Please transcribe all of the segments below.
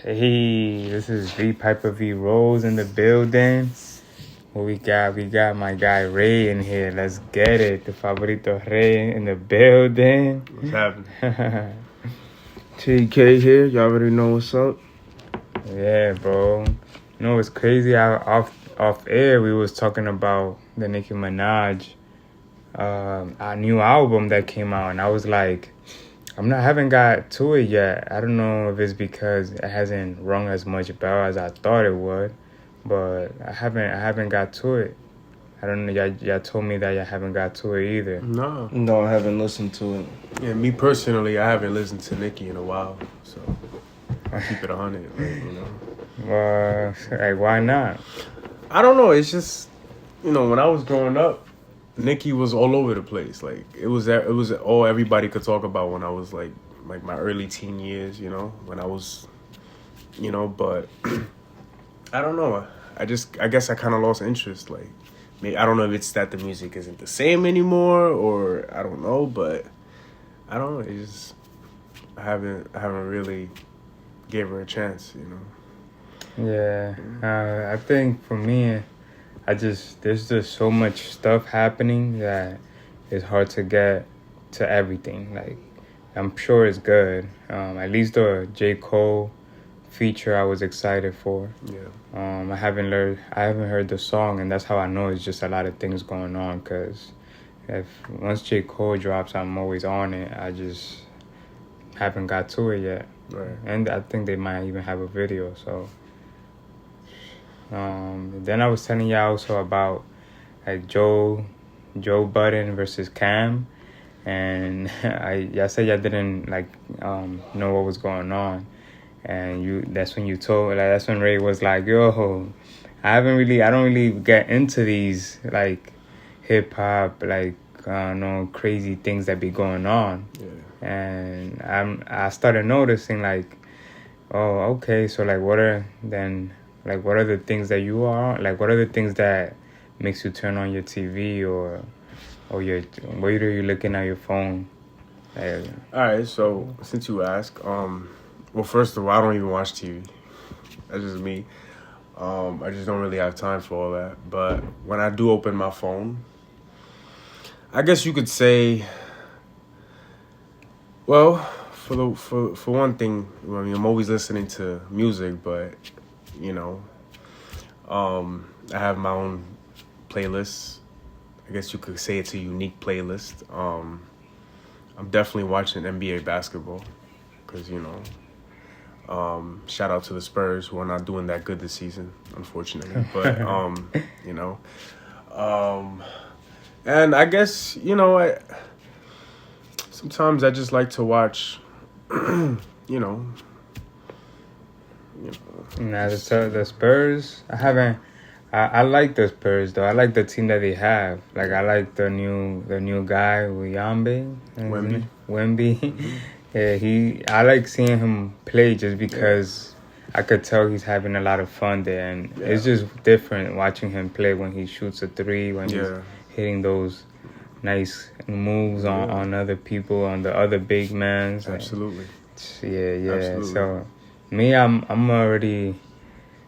Hey, this is Vpiper V Rose in the building. What we got? We got my guy Ray in here. Let's get it. TuFavoritoRey in the building. What's happening? TK here. Y'all already know what's up. Yeah, bro. You know what's crazy? Off air, we was talking about the Nicki Minaj, our new album that came out, and I was like, I haven't got to it yet. I don't know if it's because it hasn't rung as much bell as I thought it would, but I haven't got to it. I don't know. Y'all told me that y'all haven't got to it either. No, I haven't listened to it. Yeah, me personally, I haven't listened to Nicki in a while, so I keep it 100. Like, why not? I don't know. It's just, when I was growing up, Nicki was all over the place. Like it was all everybody could talk about when I was like my early teen years. When I was, but I don't know. I guess I kind of lost interest. Like, maybe, I don't know if it's that the music isn't the same anymore, or I don't know. But I don't know. It's just I haven't really gave her a chance. Yeah, I think for me, there's just so much stuff happening that it's hard to get to everything. Like, I'm sure it's good. At least the J. Cole feature I was excited for. Yeah. I haven't heard the song, and that's how I know it's just a lot of things going on. Cause once J. Cole drops, I'm always on it. I just haven't got to it yet. Right. And I think they might even have a video. So. Then I was telling y'all also about like Joe Budden versus Cam, and y'all said y'all didn't know what was going on, and that's when Ray was like, yo, I don't really get into these like hip hop crazy things that be going on. Yeah. And I started noticing like, oh, okay, so like what are the things that you are on? Like, what are the things that makes you turn on your TV or what are you looking at your phone? All right, so since you ask, well, first of all, I don't even watch TV. That's just me. I just don't really have time for all that. But when I do open my phone, I guess you could say, well, for one thing, I mean, I'm always listening to music, but I have my own playlist. I guess you could say it's a unique playlist. I'm definitely watching NBA basketball because, shout out to the Spurs who are not doing that good this season, unfortunately. But, and I guess, sometimes I just like to watch, Nah, the Spurs. I like the Spurs though. I like the team that they have. Like I like the new guy Wemby. Mm-hmm. Yeah, I like seeing him play just because I could tell he's having a lot of fun there, and it's just different watching him play when he shoots a three, when he's hitting those nice moves on other people, on the other big men. Absolutely. Yeah. Absolutely. So me, I'm already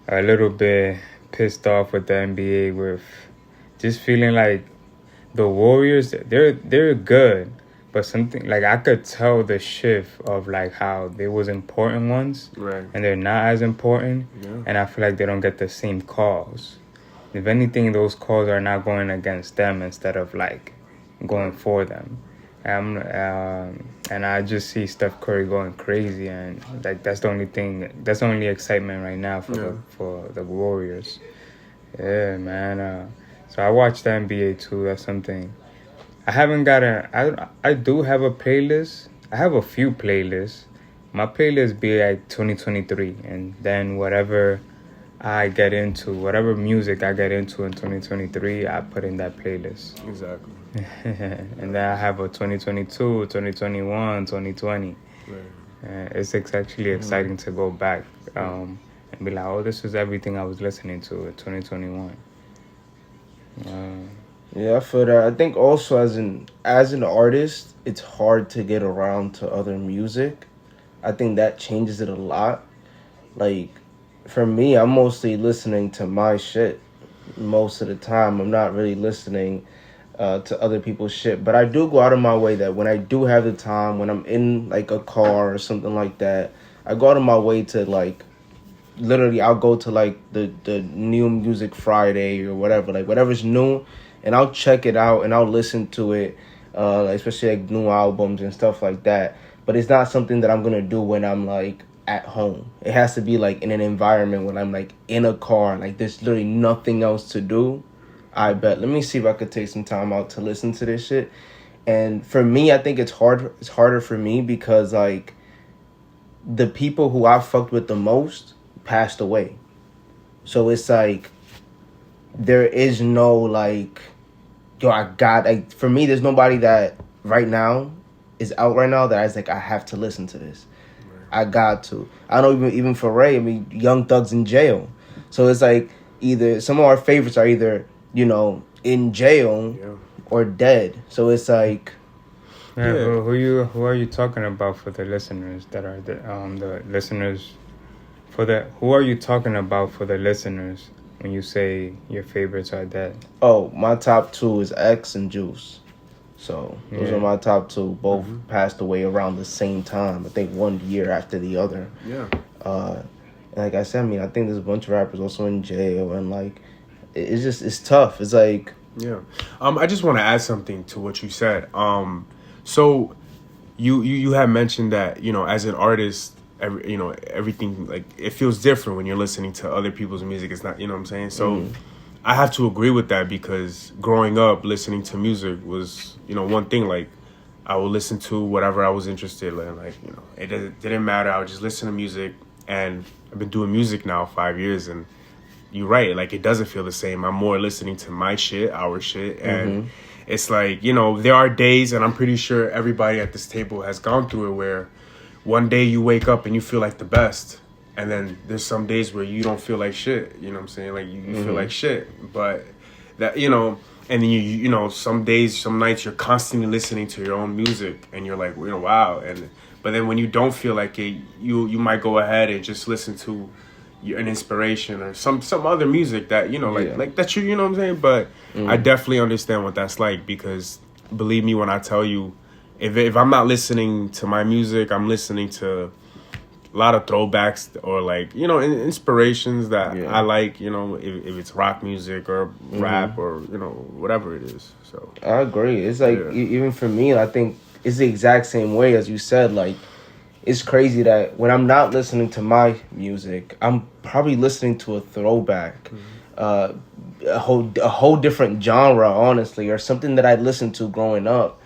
a little bit pissed off with the NBA with just feeling like the Warriors, they're good, but something like I could tell the shift of like how they was important ones, right, and they're not as important, and I feel like they don't get the same calls. If anything, those calls are not going against them instead of like going for them. And I just see Steph Curry going crazy, and like that's the only excitement right now for the Warriors. Yeah, man. So I watch the NBA too. That's something. I do have a playlist. I have a few playlists. My playlist be like 2023, and then whatever music I get into in 2023, I put in that playlist. Exactly. And then I have a 2022, 2021, 2020. Right. It's actually exciting to go back and be like, oh, this is everything I was listening to in 2021. Yeah, I feel that. I think also as an artist, it's hard to get around to other music. I think that changes it a lot. like, for me, I'm mostly listening to my shit most of the time. I'm not really listening to other people's shit. But I do go out of my way that when I do have the time, when I'm in like a car or something like that, I go out of my way to like literally I'll go to like the new music Friday or whatever, like whatever's new, and I'll check it out and I'll listen to it, especially like new albums and stuff like that. But it's not something that I'm gonna do when I'm like at home. It has to be like in an environment when I'm like in a car, like there's literally nothing else to do. I bet. Let me see if I could take some time out to listen to this shit. And for me, I think it's hard. It's harder for me because like the people who I fucked with the most passed away. So it's like there is no like, yo, I got like for me. There's nobody that right now is out right now that I was like I have to listen to this. I got to. I know even for Ray, I mean, Young Thug's in jail. So it's like either some of our favorites are either, you know, in jail or dead. So it's like Who are you talking about for the listeners that are the listeners for the who are you talking about for the listeners when you say your favorites are dead? Oh, my top two is X and Juice. So those are my top two. Both passed away around the same time. I think 1 year after the other. Yeah. And like I said, I mean, I think there's a bunch of rappers also in jail, and like, it's tough. It's like, yeah. I just want to add something to what you said. So you had mentioned that, you know, as an artist, everything like it feels different when you're listening to other people's music. It's not, you know what I'm saying? So I have to agree with that because growing up listening to music was, you know, one thing. Like I would listen to whatever I was interested in. Like, you know, it didn't matter. I would just listen to music, and I've been doing music now 5 years, and you're right. Like it doesn't feel the same. I'm more listening to my shit, our shit, and it's like, you know, there are days, and I'm pretty sure everybody at this table has gone through it, where one day you wake up and you feel like the best. And then there's some days where you don't feel like shit. You know what I'm saying? Like you feel like shit. But that, you know, and then you know, some days, some nights you're constantly listening to your own music and you're like, you know, wow. But then when you don't feel like it, you might go ahead and just listen to an inspiration or some other music that, you know, like that you know what I'm saying? But I definitely understand what that's like, because believe me when I tell you, if I'm not listening to my music, I'm listening to a lot of throwbacks or like, you know, inspirations that I like, you know, if it's rock music or rap or, you know, whatever it is. So I agree. It's like, even for me, I think it's the exact same way as you said. Like, it's crazy that when I'm not listening to my music, I'm probably listening to a throwback, a whole different genre, honestly, or something that I listened to growing up.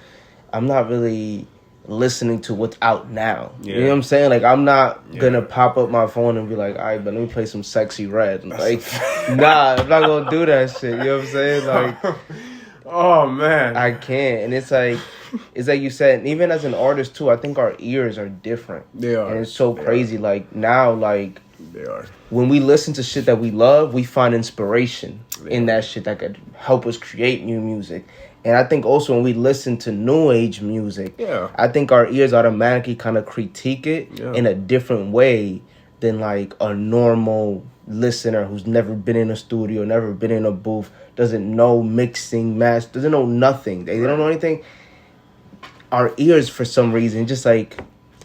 I'm not really listening to what's out now. You know what I'm saying? Like, I'm not gonna pop up my phone and be like, all right, but let me play some Sexy Red. Like, nah, I'm not gonna do that shit. You know what I'm saying? Like, oh man, I can't. And it's like you said, and even as an artist too, I think our ears are different. They are. And it's so crazy. Like now, like they are. When we listen to shit that we love, we find inspiration in that shit that could help us create new music. And I think also when we listen to new age music, I think our ears automatically kind of critique it in a different way than like a normal listener who's never been in a studio, never been in a booth, doesn't know mixing, master, doesn't know nothing. They don't know anything. Our ears, for some reason, just like,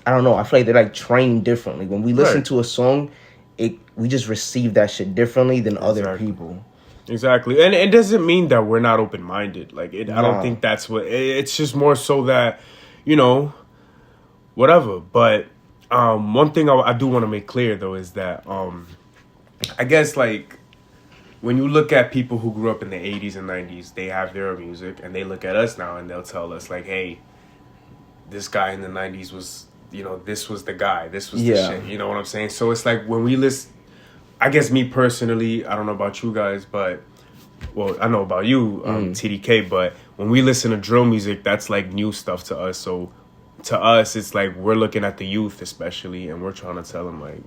I don't know, I feel like they're like trained differently. When we listen to a song, we just receive that shit differently than other people. Exactly. And it doesn't mean that we're not open-minded. Like, I don't think that's what... It's just more so that, you know, whatever. But one thing I do want to make clear, though, is that I guess, like, when you look at people who grew up in the 80s and 90s, they have their music, and they look at us now, and they'll tell us, like, hey, this guy in the 90s was, you know, this was the guy. This was the shit. You know what I'm saying? So it's like when we listen... I guess me personally, I don't know about you guys, but, well, I know about you, TDK, but when we listen to drill music, that's like new stuff to us. So to us, it's like we're looking at the youth especially, and we're trying to tell them like,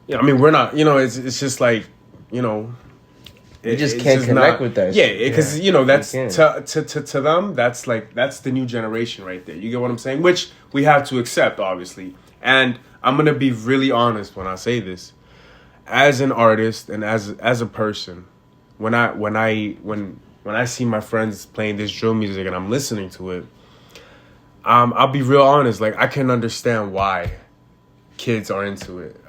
you know, I mean, we're not, you know, it's just like, you know. You just can't connect with that shit. Yeah, because, you know, that's, to them, that's like, that's the new generation right there. You get what I'm saying? Which we have to accept, obviously. And I'm gonna be really honest when I say this. As an artist and as a person, when I see my friends playing this drill music and I'm listening to it, I'll be real honest. Like, I can understand why kids are into it,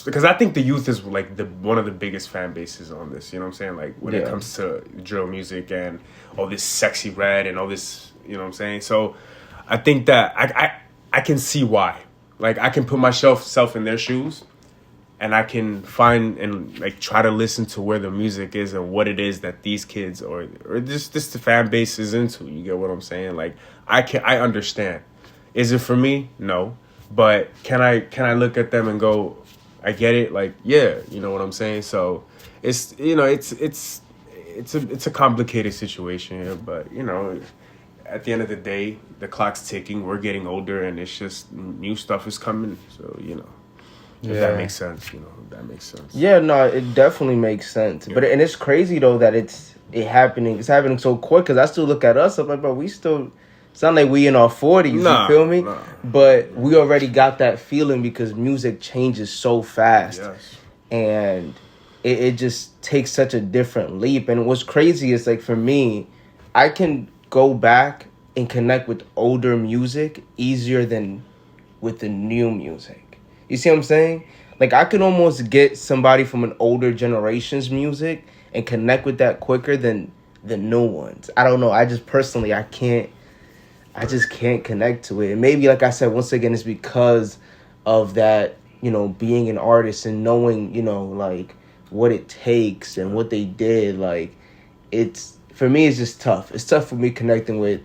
because I think the youth is like one of the biggest fan bases on this. You know what I'm saying? Like, when it comes to drill music and all this sexy red and all this, you know what I'm saying? So I think that I can see why. Like, I can put myself in their shoes, and I can find and like try to listen to where the music is and what it is that these kids or just the fan base is into. You get what I'm saying? Like, I understand. Is it for me? No. But can I look at them and go, I get it? Like, yeah, you know what I'm saying? So it's, you know, it's a complicated situation here, but you know, at the end of the day, the clock's ticking. We're getting older, and it's just new stuff is coming. So, you know. If that makes sense, you know, that makes sense. Yeah, no, it definitely makes sense. Yeah. But and it's crazy though that it's happening so quick. Because I still look at us, I'm like, bro, we still sound like we in our 40s. You feel me? But we already got that feeling because music changes so fast, and it just takes such a different leap. And what's crazy is, like, for me, I can go back and connect with older music easier than with the new music. You see what I'm saying? Like, I can almost get somebody from an older generation's music and connect with that quicker than the new ones. I don't know. I just personally, I just can't connect to it. And maybe, like I said, once again, it's because of that, you know, being an artist and knowing, you know, like, what it takes and what they did. Like, for me, it's just tough. It's tough for me connecting with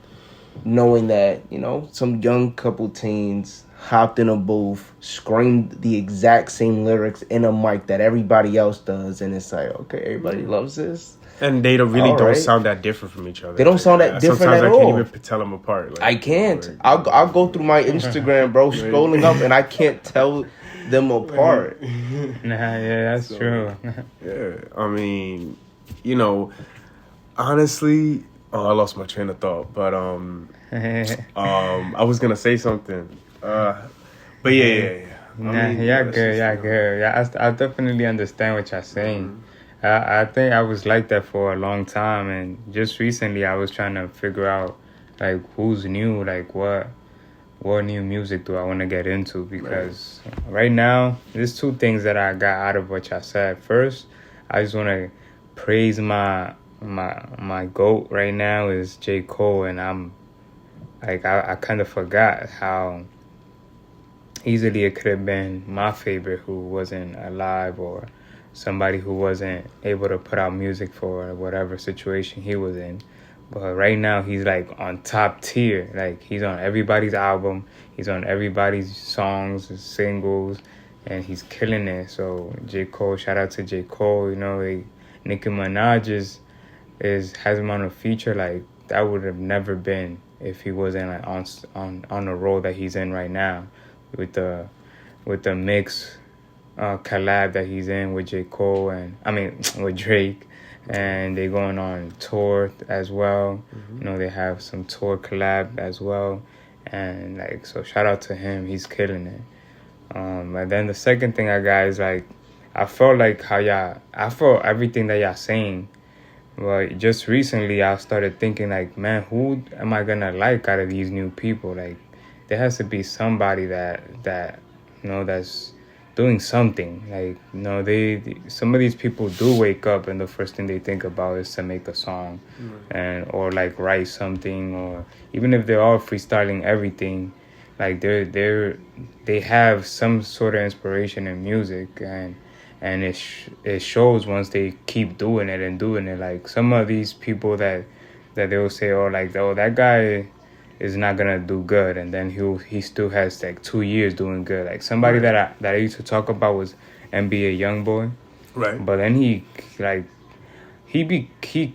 knowing that, you know, some young couple teens hopped in a booth, screamed the exact same lyrics in a mic that everybody else does, and it's like, okay, everybody loves this. And they don't sound that different from each other. They don't sound that different at all. Sometimes I can't even tell them apart. Like, I can't. I'll go through my Instagram, bro, scrolling up, and I can't tell them apart. Yeah, that's true. Yeah, I mean, you know, honestly, I lost my train of thought, but I was gonna say something. But yeah. Good. I definitely understand what you're saying. I think I was like that for a long time, and just recently I was trying to figure out, like, who's new, like what new music do I want to get into, because right now there's two things that I got out of what y'all said. First, I just want to praise my GOAT right now is J. Cole, and I'm like, I kind of forgot how easily it could have been my favorite who wasn't alive, or somebody who wasn't able to put out music for whatever situation he was in. But right now he's like on top tier. Like, he's on everybody's album, he's on everybody's songs, singles, and he's killing it. So J. Cole, shout out to J. Cole. You know, Nicki Minaj has him on a feature. Like, that would have never been if he wasn't like on the role that he's in right now, with the mix collab that he's in with J. Cole with Drake, and they're going on tour as well. You know, they have some tour collab as well, and like, so shout out to him, he's killing it. And then the second thing I got is, like, I felt everything that y'all saying. But just recently I started thinking, like, man, who am I gonna like out of these new people? Like, there has to be somebody that you know, that's doing something. Like, you know, some of these people do wake up and the first thing they think about is to make a song, or like write something, or even if they're all freestyling everything, like they have some sort of inspiration in music, and it shows once they keep doing it. Like, some of these people that they will say, oh, like, oh, that guy is not gonna do good, and then he still has like 2 years doing good. Like, somebody that I used to talk about was NBA Youngboy, right? But then he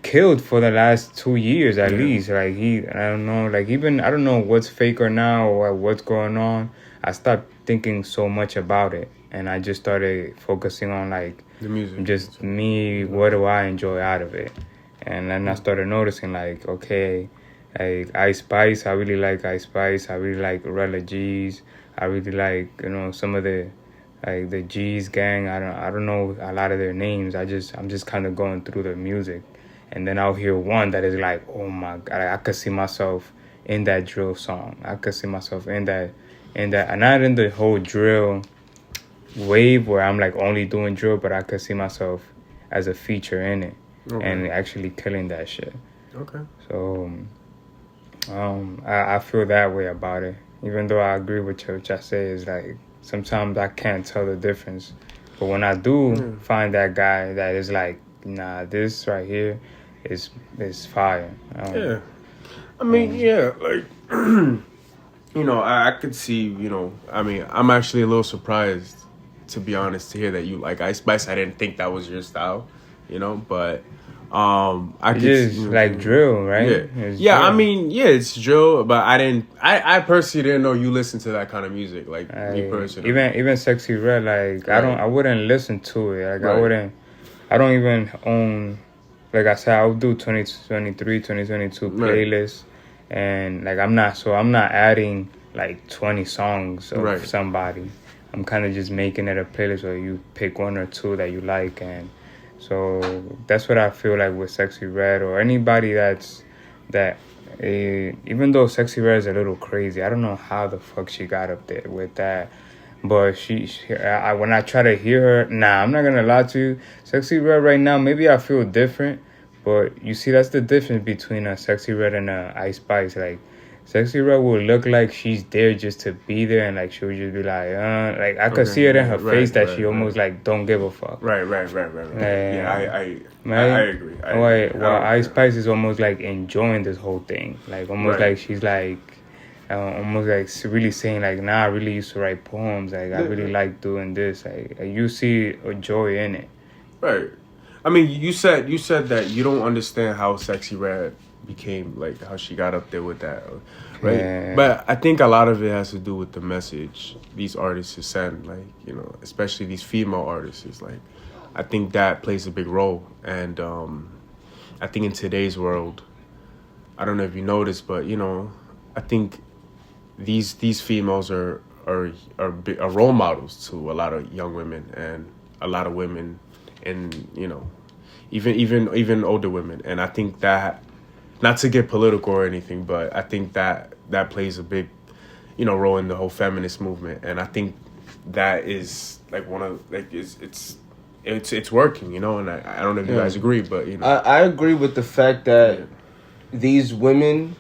killed for the last 2 years at least. Like, I don't know, like, even I don't know what's faker now or what's going on. I stopped thinking so much about it, and I just started focusing on, like, the music, just me. What do I enjoy out of it? And then I started noticing, like, okay, like Ice Spice, I really like Ice Spice. I really like Rella G's. I really like, some of the like the G's gang. I don't know a lot of their names. I'm just kind of going through their music, and then I'll hear one that is like, oh my god, I could see myself in that drill song. I could see myself in that, and not in the whole drill wave where I'm like only doing drill, but I could see myself as a feature in it, and actually killing that shit. Okay. So, I feel that way about it. Even though I agree with you, which I say is like sometimes I can't tell the difference, but when I do find that guy that is like, nah, this right here is fire. Yeah, I mean, like I could see, I mean, I'm actually a little surprised, to be honest, to hear that you like Ice Spice. I didn't think that was your style, but I could just like drill, right? Yeah. Drill. I mean, it's drill, but I personally didn't know you listened to that kind of music, like me personally. Even Sexy Red, like I wouldn't listen to it. Like I don't even own. Like I said, I'll do 2023, 2022 playlists, and like I'm not adding like 20 songs of somebody. I'm kind of just making it a playlist where you pick one or two that you like, and so that's what I feel like with Sexy Red or anybody even though Sexy Red is a little crazy, I don't know how the fuck she got up there with that. But when I try to hear her, I'm not gonna lie to you. Sexy Red right now, maybe I feel different, but you see, that's the difference between a Sexy Red and a Ice Spice. Like, Sexy Red will look like she's there just to be there, and like she'll just be like I could see it in her face that she almost like don't give a fuck. Right. Yeah, I agree. Ice Spice is almost like enjoying this whole thing, like almost like she's like. Almost like really saying like, I really used to write poems. Like I really like doing this. Like you see a joy in it. Right. I mean, you said that you don't understand how Sexy Red became like how she got up there with that, right? Yeah. But I think a lot of it has to do with the message these artists send. Like especially these female artists. Is like, I think that plays a big role. And I think in today's world, I don't know if you noticed, but I think these females are role models to a lot of young women and a lot of women, and even older women. And I think that, not to get political or anything, but I think that plays a big role in the whole feminist movement. And I think that is like one of like it's working, and I don't know if you guys agree, but I agree with the fact that these women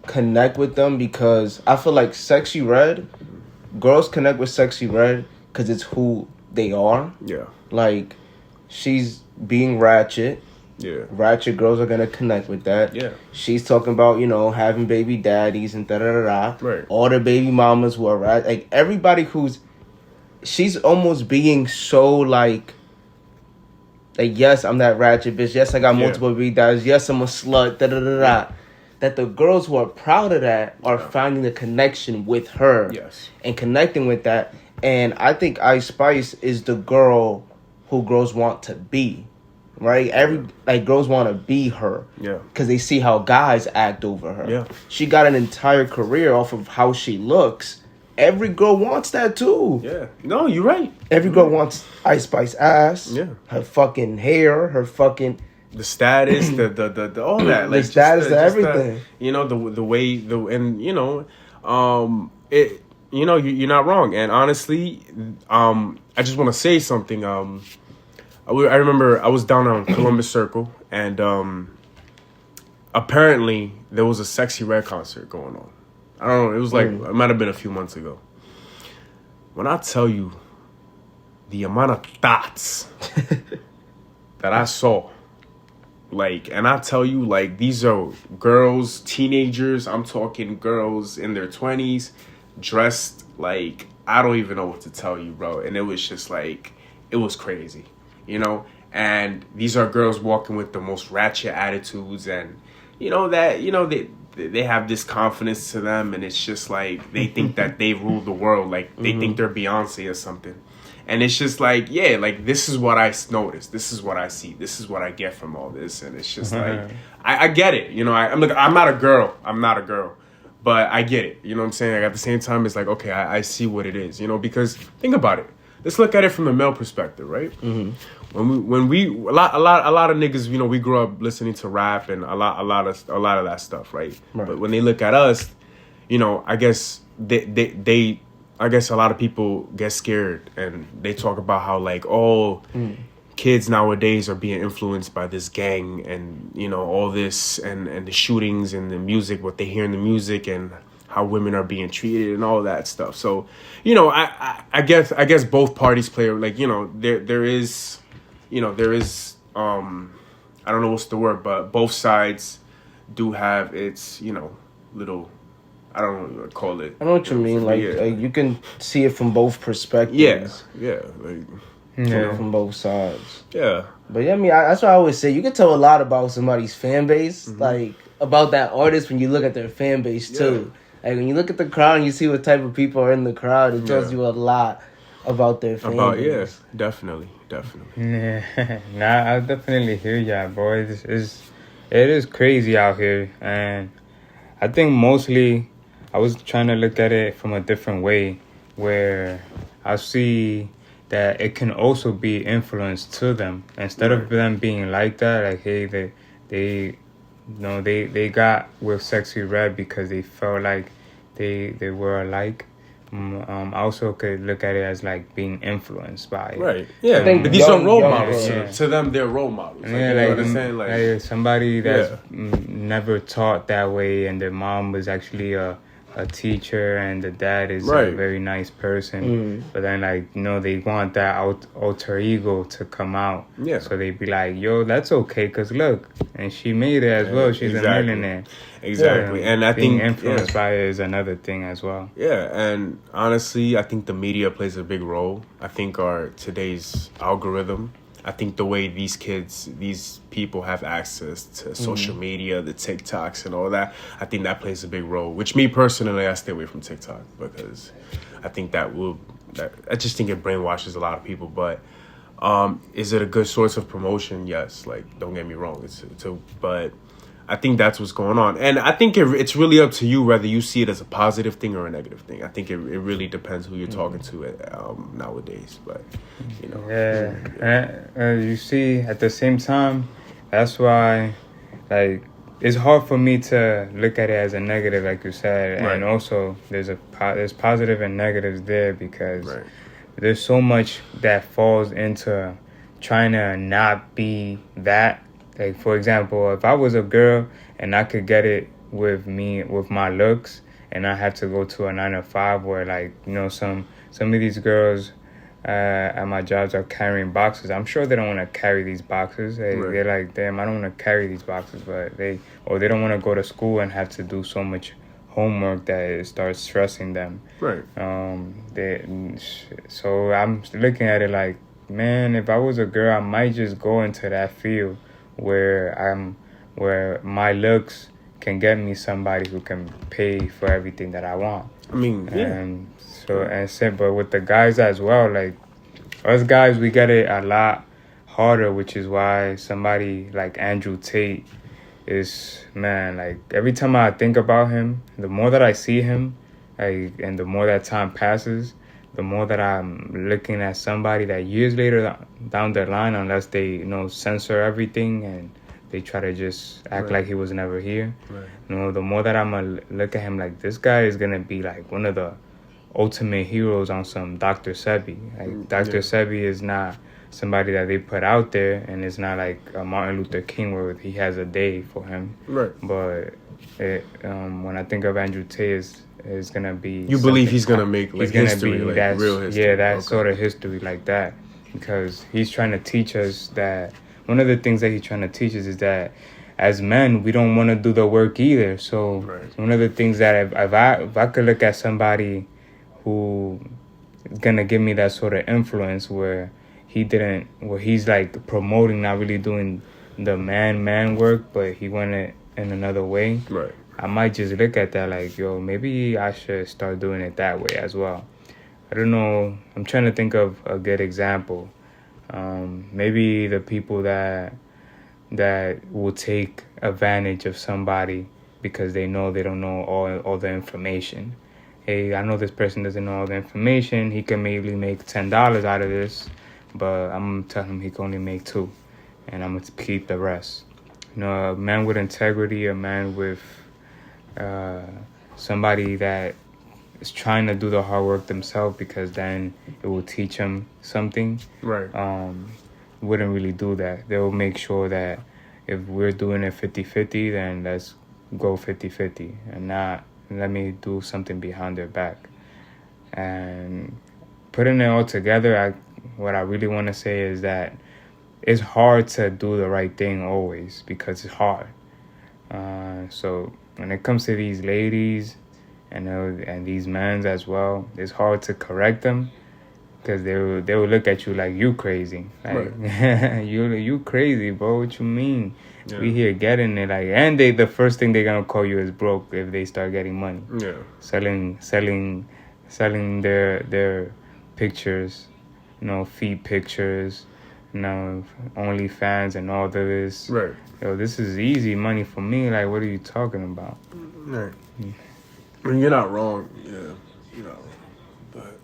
connect with them, because I feel like Sexy Red, girls connect with Sexy Red because it's who they are. Yeah. Like, she's being ratchet. Yeah. Ratchet girls are gonna connect with that. Yeah. She's talking about, having baby daddies and da-da-da-da. Right. All the baby mamas who are like everybody she's almost being so like, yes, I'm that ratchet bitch. Yes, I got multiple baby daddies. Yes, I'm a slut. Da-da-da-da. Yeah. That the girls who are proud of that are finding the connection with her and connecting with that. And I think Ice Spice is the girl who girls want to be, right? Girls want to be her, because they see how guys act over her. Yeah, she got an entire career off of how she looks. Every girl wants that too. Yeah, no, you're right. Every girl wants Ice Spice ass. Yeah, her fucking hair, her fucking. The status, the all that, like the status, everything. The way it. You're not wrong. And honestly, I just want to say something. I remember I was down on Columbus Circle, and apparently there was a Sexy Red concert going on. I don't know. It was like it might have been a few months ago. When I tell you the amount of thoughts that I saw. And I tell you, these are girls, teenagers. I'm talking girls in their 20s, dressed like, I don't even know what to tell you, bro. And it was just it was crazy, And these are girls walking with the most ratchet attitudes, and they have this confidence to them, and it's just they think that they rule the world, they think they're Beyonce or something. And it's just this is what I noticed. This is what I see. This is what I get from all this. And it's just I get it. I'm not a girl. But I get it. You know what I'm saying? Like, at the same time, it's like, okay, I see what it is. You know, because think about it. Let's look at it from the male perspective, right? Mm-hmm. When we a lot of niggas, you know, we grew up listening to rap and a lot of that stuff, right? But when they look at us, you know, I guess I guess a lot of people get scared and they talk about how like, kids nowadays are being influenced by this gang and, you know, all this and the shootings and the music, what they hear in the music and how women are being treated and all that stuff. So, you know, I guess both parties play, like, you know, there is I don't know what's the word, but both sides do have its, you know, little, I don't know what to call it. I know what you mean. Like, you can see it from both perspectives. Yeah. Like, from both sides. Yeah. But yeah, I mean, that's what I always say. You can tell a lot about somebody's fan base, like about that artist when you look at their fan base too. Like when you look at the crowd and you see what type of people are in the crowd, it tells you a lot about their fan base. Yeah, definitely. Yeah, nah, I definitely hear y'all, boy. It is crazy out here, and I think mostly I was trying to look at it from a different way, where I see that it can also be influence to them instead of them being like that. Like, hey, they got with Sexy Red because they felt like they were alike. I also could look at it as like being influenced by it. Right. Yeah. I think these are role models. Yeah. To them, they're role models. Like, Yeah, you know what I'm saying? like somebody that's never taught that way, and their mom was actually a teacher, and the dad is a very nice person. But then, like, you know, they want that alter ego to come out. Yeah. So they be like, yo, that's okay, because look, and she made it as well. She's a millionaire. Exactly. And I being think influenced by it is another thing as well. Yeah, and honestly, I think the media plays a big role. I think today's algorithm, I think the way these people have access to social media, the TikToks and all that, I think that plays a big role. Which me personally, I stay away from TikTok because I think I just think it brainwashes a lot of people. But is it a good source of promotion? Yes. Like, don't get me wrong. But I think that's what's going on. And I think it's really up to you whether you see it as a positive thing or a negative thing. I think it really depends who you're talking to nowadays. But, you know. Yeah. You see, at the same time, that's why, like, it's hard for me to look at it as a negative, like you said. Right. And also, there's positive and negatives there because there's so much that falls into trying to not be that. Like, for example, if I was a girl and I could get it with my looks, and I had to go to a 9 to 5 where, like, you know, some of these girls at my jobs are carrying boxes. I'm sure they don't want to carry these boxes. They're like, damn, I don't want to carry these boxes, but they don't want to go to school and have to do so much homework that it starts stressing them. Right. So I'm looking at it like, man, if I was a girl, I might just go into that field where my looks can get me somebody who can pay for everything that I want. I mean, but with the guys as well, like us guys, we get it a lot harder, which is why somebody like Andrew Tate is, man, like every time I think about him, the more that I see him, and the more that time passes, the more that I'm looking at somebody that years later down the line, unless they, you know, censor everything and they try to just act like he was never here. Right. You know, the more that I'm going to look at him like, this guy is going to be like one of the ultimate heroes on some Dr. Sebi. Like, Dr. Sebi is not somebody that they put out there, and it's not like Martin Luther King where he has a day for him. Right. But when I think of Andrew Tate, is gonna be. You believe he's gonna make like history, be like that, real history? Yeah, that sort of history like that, because he's trying to teach us that one of the things that he's trying to teach us is that as men we don't want to do the work either. So one of the things that if I could look at somebody who is gonna give me that sort of influence where he's like promoting, not really doing the man work, but he went it in another way. Right. I might just look at that like, yo, maybe I should start doing it that way as well. I don't know. I'm trying to think of a good example. Maybe the people that will take advantage of somebody because they know they don't know all the information. Hey, I know this person doesn't know all the information. He can maybe make $10 out of this, but I'm gonna tell him he can only make $2, and I'm gonna keep the rest. You know, a man with integrity, a man with somebody that is trying to do the hard work themselves, because then it will teach them something. Right. Wouldn't really do that. They will make sure that if we're doing it 50-50, then let's go 50-50 and not let me do something behind their back. And putting it all together, what I really want to say is that it's hard to do the right thing always, because it's hard. So when it comes to these ladies and these men as well, it's hard to correct them, because they will look at you like you crazy. Like, right. you crazy, bro. What you mean? Yeah. We here getting it, like, and the first thing they're gonna call you is broke if they start getting money. Yeah. Selling their pictures, feed pictures, OnlyFans and all of this. Right. Yo, this is easy money for me. Like, what are you talking about? Right. I mean, you're not wrong. Yeah. But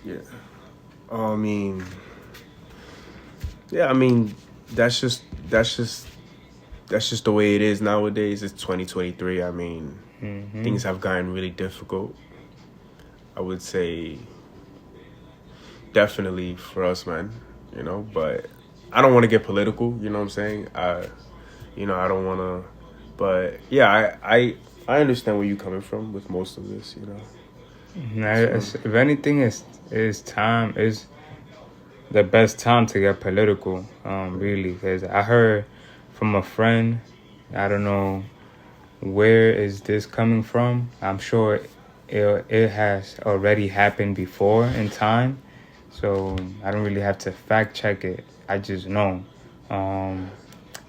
yeah. I mean, that's just the way it is nowadays. It's 2023. I mean, things have gotten really difficult. I would say definitely for us, man, but I don't want to get political, you know what I'm saying? I don't want to, but yeah, I understand where you're coming from with most of this, So. If anything, is the best time to get political, really, because I heard from a friend, I don't know where is this coming from. I'm sure it has already happened before in time, so I don't really have to fact check it. I just know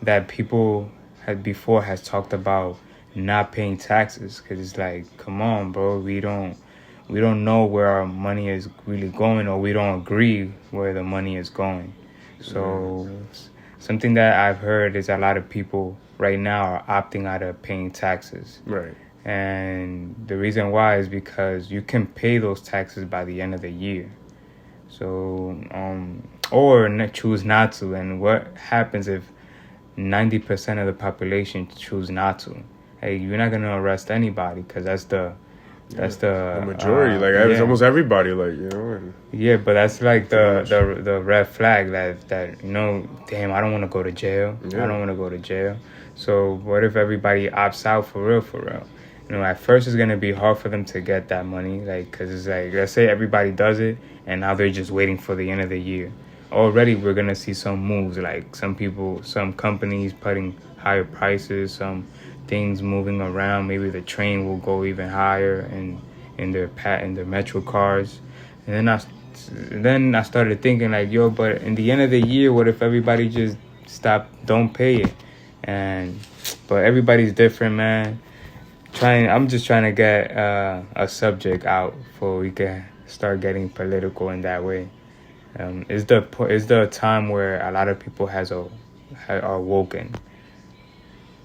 that people has talked about not paying taxes, because it's like, come on, bro, we don't know where our money is really going, or we don't agree where the money is going. So something that I've heard is a lot of people right now are opting out of paying taxes. Right. And the reason why is because you can pay those taxes by the end of the year. So, or choose not to. And what happens if 90% of the population choose not to? Hey, you're not gonna arrest anybody, because that's the majority. It's almost everybody. Yeah, but that's like the red flag that damn, I don't want to go to jail. Yeah. I don't want to go to jail. So what if everybody opts out for real? At first it's gonna be hard for them to get that money, because it's like, let's say everybody does it, and now they're just waiting for the end of the year. Already we're gonna see some moves, like some companies putting higher prices, some things moving around. Maybe the train will go even higher in their metro cars. And then I started thinking like, yo, but in the end of the year, what if everybody just don't pay it? But everybody's different, man. I'm just trying to get a subject out before we can start getting political in that way. It's the time where a lot of people are woken.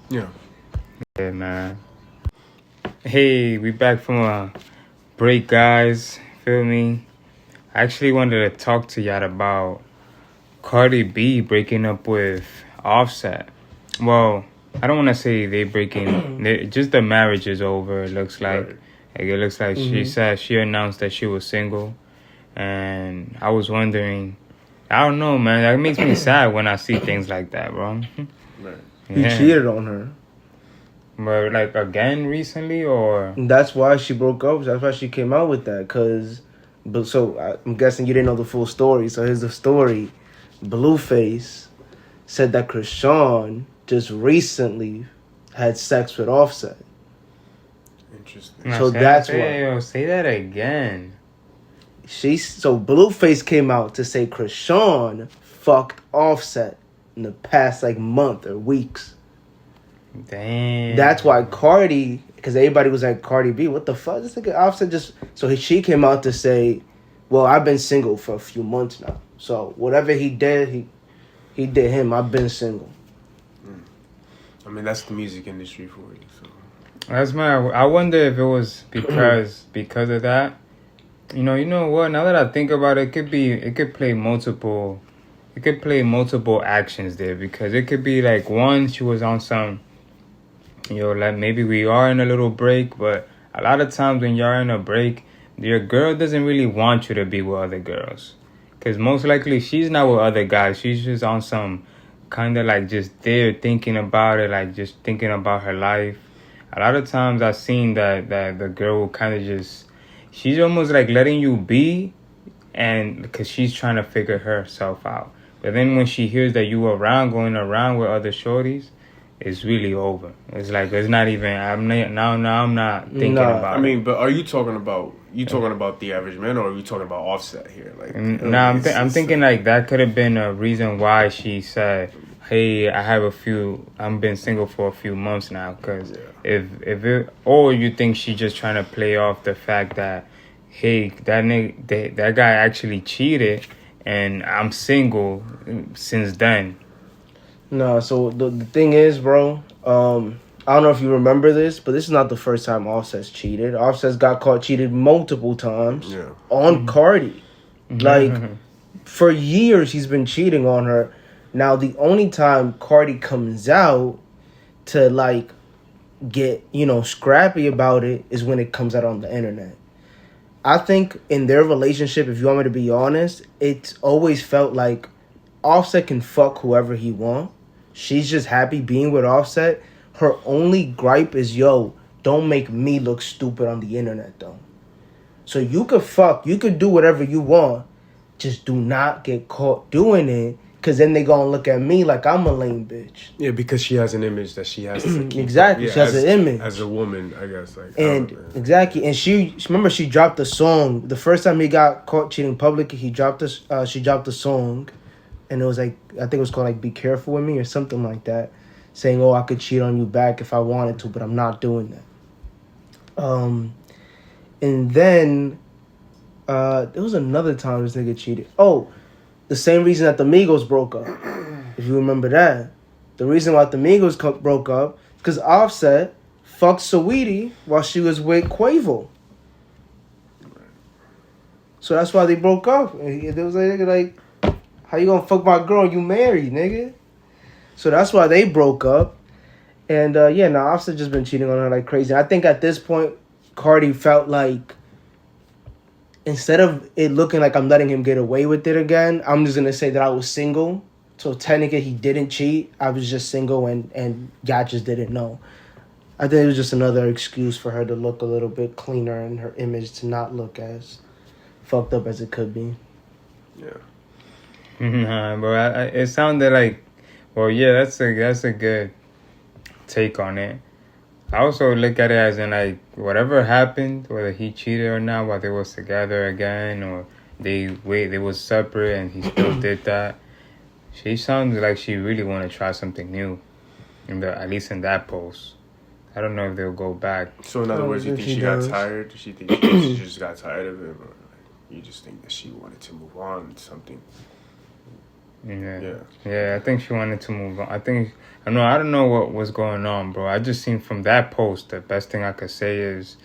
Yeah. Yeah, man. Hey, we back from a break, guys. Feel me? I actually wanted to talk to y'all about Cardi B breaking up with Offset. Well, I don't want to say they breaking. Just the marriage is over. It looks like. Right. It looks like she announced that she was single, and I was wondering. I don't know, man. That makes me sad when I see things like that, bro. Right. He cheated on her. But again recently, or that's why she broke up. That's why she came out with that. So I'm guessing you didn't know the full story. So here's the story: Blueface said that Krishan just recently had sex with Offset. Interesting. So that's why. Yo, say that again. So Blueface came out to say Krishan fucked Offset in the past month or weeks. Damn. That's why Cardi, because everybody was like, Cardi B, what the fuck? This nigga Offset just... So she came out to say, well, I've been single for a few months now. So whatever he did, he did him. I've been single. I mean, that's the music industry for you. So That's my. I wonder if it was because of that. You know what? Now that I think about it, it could play multiple. It could play multiple actions there because it could be like one, she was on some. Like maybe we are in a little break, but a lot of times when you're in a break, your girl doesn't really want you to be with other girls. Because most likely she's not with other guys. She's just on some kind of like just there thinking about it, like just thinking about her life. A lot of times I've seen that the girl will kind of just, she's almost like letting you be, and because she's trying to figure herself out. But then when she hears that you going around with other shorties, it's really over. It's like it's not even. I'm not thinking about. I mean, but are you talking about the average man, or are you talking about Offset here? Like, I'm thinking like that could have been a reason why she said, "Hey, I've been single for a few months now." Because if it, or you think she's just trying to play off the fact that, hey, that guy actually cheated, and I'm single since then. No, so the thing is, bro, I don't know if you remember this, but this is not the first time Offset's cheated. Offset's got caught cheated multiple times on Cardi. Like, for years he's been cheating on her. Now, the only time Cardi comes out to, like, get, scrappy about it is when it comes out on the internet. I think in their relationship, if you want me to be honest, it's always felt like Offset can fuck whoever he want. She's just happy being with Offset. Her only gripe is, don't make me look stupid on the internet, though. So you could do whatever you want. Just do not get caught doing it, because then they gonna look at me like I'm a lame bitch. Yeah, because she has an image that she has to keep. Exactly, she has an image. As a woman, I guess. Exactly. And she dropped a song. The first time he got caught cheating publicly, she dropped a song. And it was like, I think it was called like "Be Careful with Me" or something like that, saying, "Oh, I could cheat on you back if I wanted to, but I'm not doing that." And then there was another time this nigga cheated. Oh, the same reason that the Migos broke up. If you remember that, the reason why the Migos broke up is because Offset fucked Saweetie while she was with Quavo. So that's why they broke up. It was like. How you gonna fuck my girl? You married, nigga. So that's why they broke up. And now Offset just been cheating on her like crazy. I think at this point, Cardi felt like instead of it looking like I'm letting him get away with it again, I'm just gonna say that I was single. So technically he didn't cheat. I was just single and y'all just didn't know. I think it was just another excuse for her to look a little bit cleaner and her image to not look as fucked up as it could be. Yeah. Nah, bro. It sounded like, well, yeah, that's a good take on it. I also look at it as in like whatever happened, whether he cheated or not, while they was together again, or they was separate and he still did that. She sounds like she really want to try something new, at least in that post. I don't know if they'll go back. So in other words, you think she got tired? Does she think she just got tired of it, or you just think that she wanted to move on to something? Yeah. I think she wanted to move on. I don't know what was going on, bro. I just seen from that post, the best thing I could say is